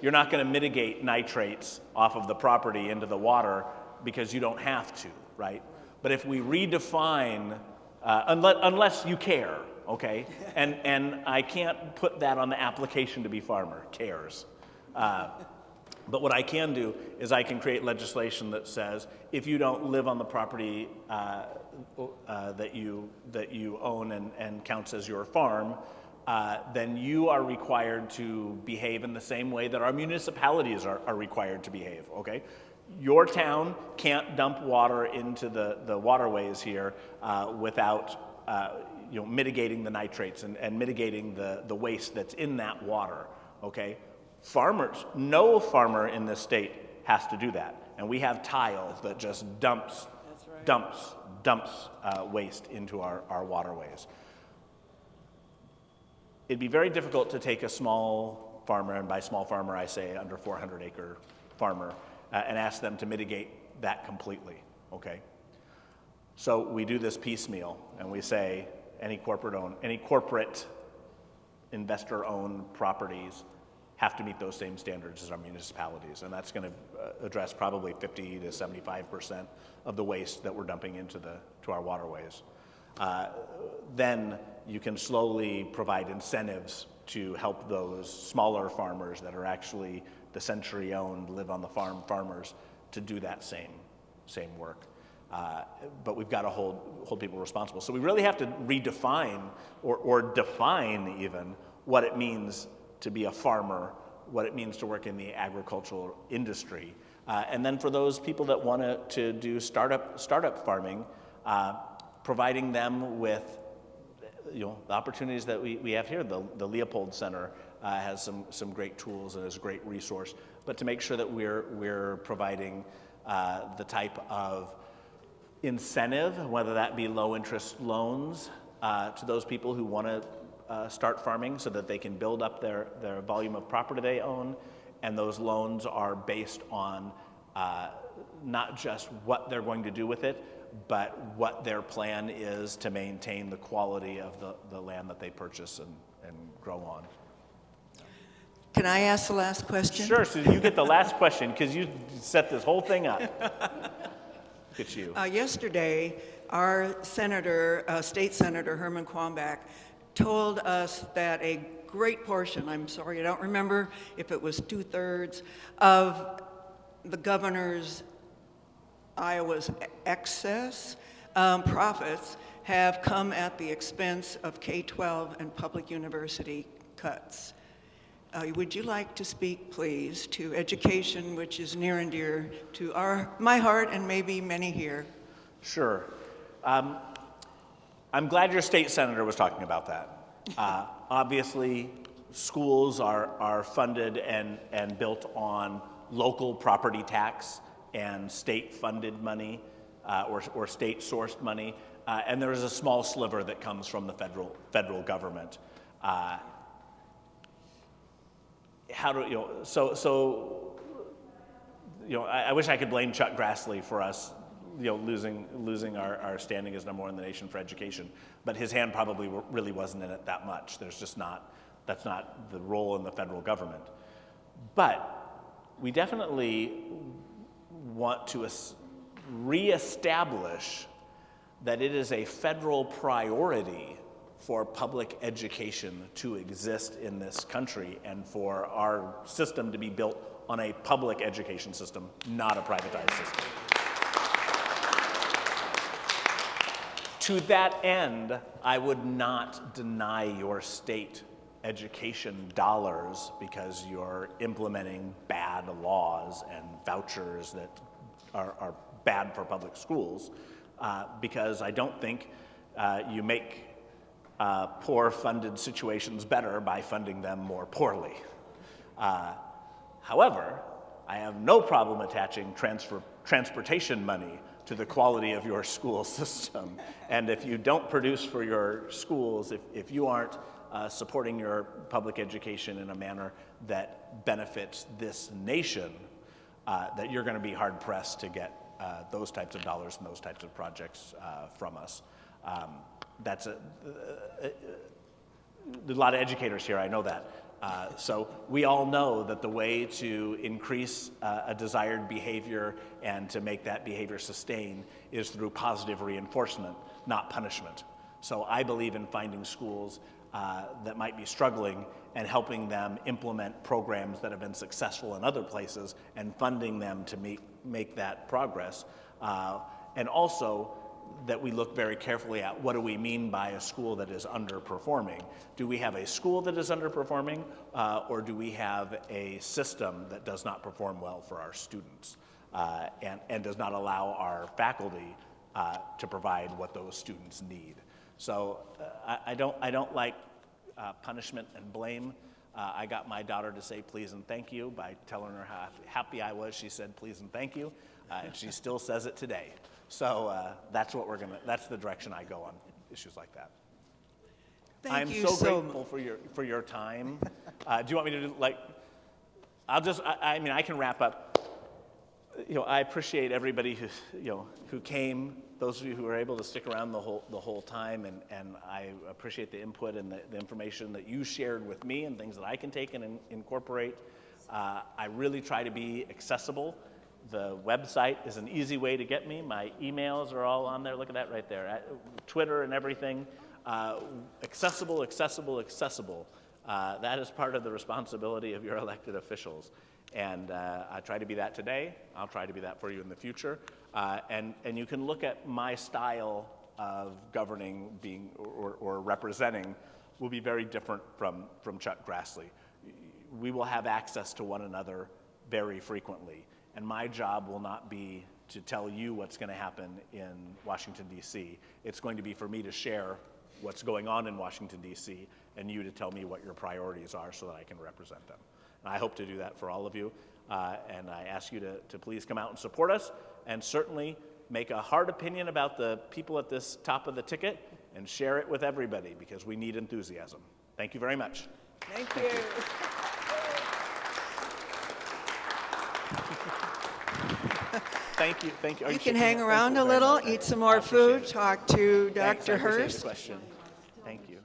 to mitigate nitrates off of the property into the water because you don't have to, right? But if we redefine, unless you care, okay? And I can't put that on the application to be farmer, cares. But what I can do is I can create legislation that says if you don't live on the property that you own and counts as your farm, then you are required to behave in the same way that our municipalities are required to behave, okay? Your town can't dump water into the waterways here without mitigating the nitrates and mitigating the waste that's in that water, okay? Farmers, no farmer in this state has to do that. And we have tile that just dumps waste into our waterways. It'd be very difficult to take a small farmer, and by small farmer I say under 400 acre farmer, and ask them to mitigate that completely, okay? So we do this piecemeal, and we say any corporate investor-owned properties have to meet those same standards as our municipalities, and that's going to address probably 50 to 75% of the waste that we're dumping into our waterways. Then you can slowly provide incentives to help those smaller farmers that are actually the century-owned, live-on-the-farm farmers to do that same work. But we've got to hold people responsible. So we really have to redefine or define even what it means to be a farmer, what it means to work in the agricultural industry. And then for those people that want to do startup farming, providing them with the opportunities that we have here. The Leopold Center has some great tools and is a great resource, but to make sure that we're providing the type of incentive, whether that be low interest loans to those people who want to start farming so that they can build up their volume of property they own, and those loans are based on not just what they're going to do with it, but what their plan is to maintain the quality of the land that they purchase and grow on. Can I ask the last question? Sure, Susan, you get the last question because you set this whole thing up. Look at you. Yesterday, our senator, State Senator Herman Quambach, told us that a great portion, I'm sorry, I don't remember if it was 2/3 of the governor's Iowa's excess profits have come at the expense of K-12 and public university cuts. Would you like to speak, please, to education, which is near and dear to my heart and maybe many here? Sure. I'm glad your state senator was talking about that. Obviously, schools are funded and built on local property tax and state-funded money or state-sourced money, and there is a small sliver that comes from the federal government. I wish I could blame Chuck Grassley for us, losing our standing as #1 in the nation for education, but his hand probably really wasn't in it that much. That's not the role in the federal government. But we definitely want to reestablish that it is a federal priority for public education to exist in this country and for our system to be built on a public education system, not a privatized system. To that end, I would not deny your state education dollars because you're implementing bad laws and vouchers that are bad for public schools, because I don't think you make poor funded situations better by funding them more poorly. However, I have no problem attaching transportation money to the quality of your school system. And if you don't produce for your schools, if you aren't supporting your public education in a manner that benefits this nation, that you're going to be hard pressed to get those types of dollars and those types of projects from us. There's a lot of educators here, I know that. So we all know that the way to increase a desired behavior and to make that behavior sustain is through positive reinforcement, not punishment. So I believe in finding schools that might be struggling and helping them implement programs that have been successful in other places and funding them to make that progress. And also that we look very carefully at what do we mean by a school that is underperforming. Do we have a school that is underperforming, or do we have a system that does not perform well for our students and does not allow our faculty to provide what those students need? So I don't like punishment and blame. I got my daughter to say please and thank you by telling her how happy I was. She said please and thank you, and she still says it today. So that's the direction I go on issues like that. Thank you I'm so grateful for your time. Do you want me to do I can wrap up. I appreciate everybody who came, those of you who were able to stick around the whole time, and I appreciate the input and the information that you shared with me and things that I can take and incorporate. I really try to be accessible. The website is an easy way to get me. My emails are all on there. Look at that right there. Twitter and everything. Accessible. That is part of the responsibility of your elected officials. And I try to be that today. I'll try to be that for you in the future. And you can look at my style of governing or representing will be very different from Chuck Grassley. We will have access to one another very frequently. And my job will not be to tell you what's going to happen in Washington, D.C. It's going to be for me to share what's going on in Washington, D.C., and you to tell me what your priorities are so that I can represent them. And I hope to do that for all of you, and I ask you to please come out and support us, and certainly make a hard opinion about the people at this top of the ticket and share it with everybody, because we need enthusiasm. Thank you very much. Thank you. Thank you. Thank you. Are You can shaking hang it? around Thank a you very little, much. eat some more I appreciate food, it. talk to Thanks, I Dr. appreciate the Hurst. question. Thank you.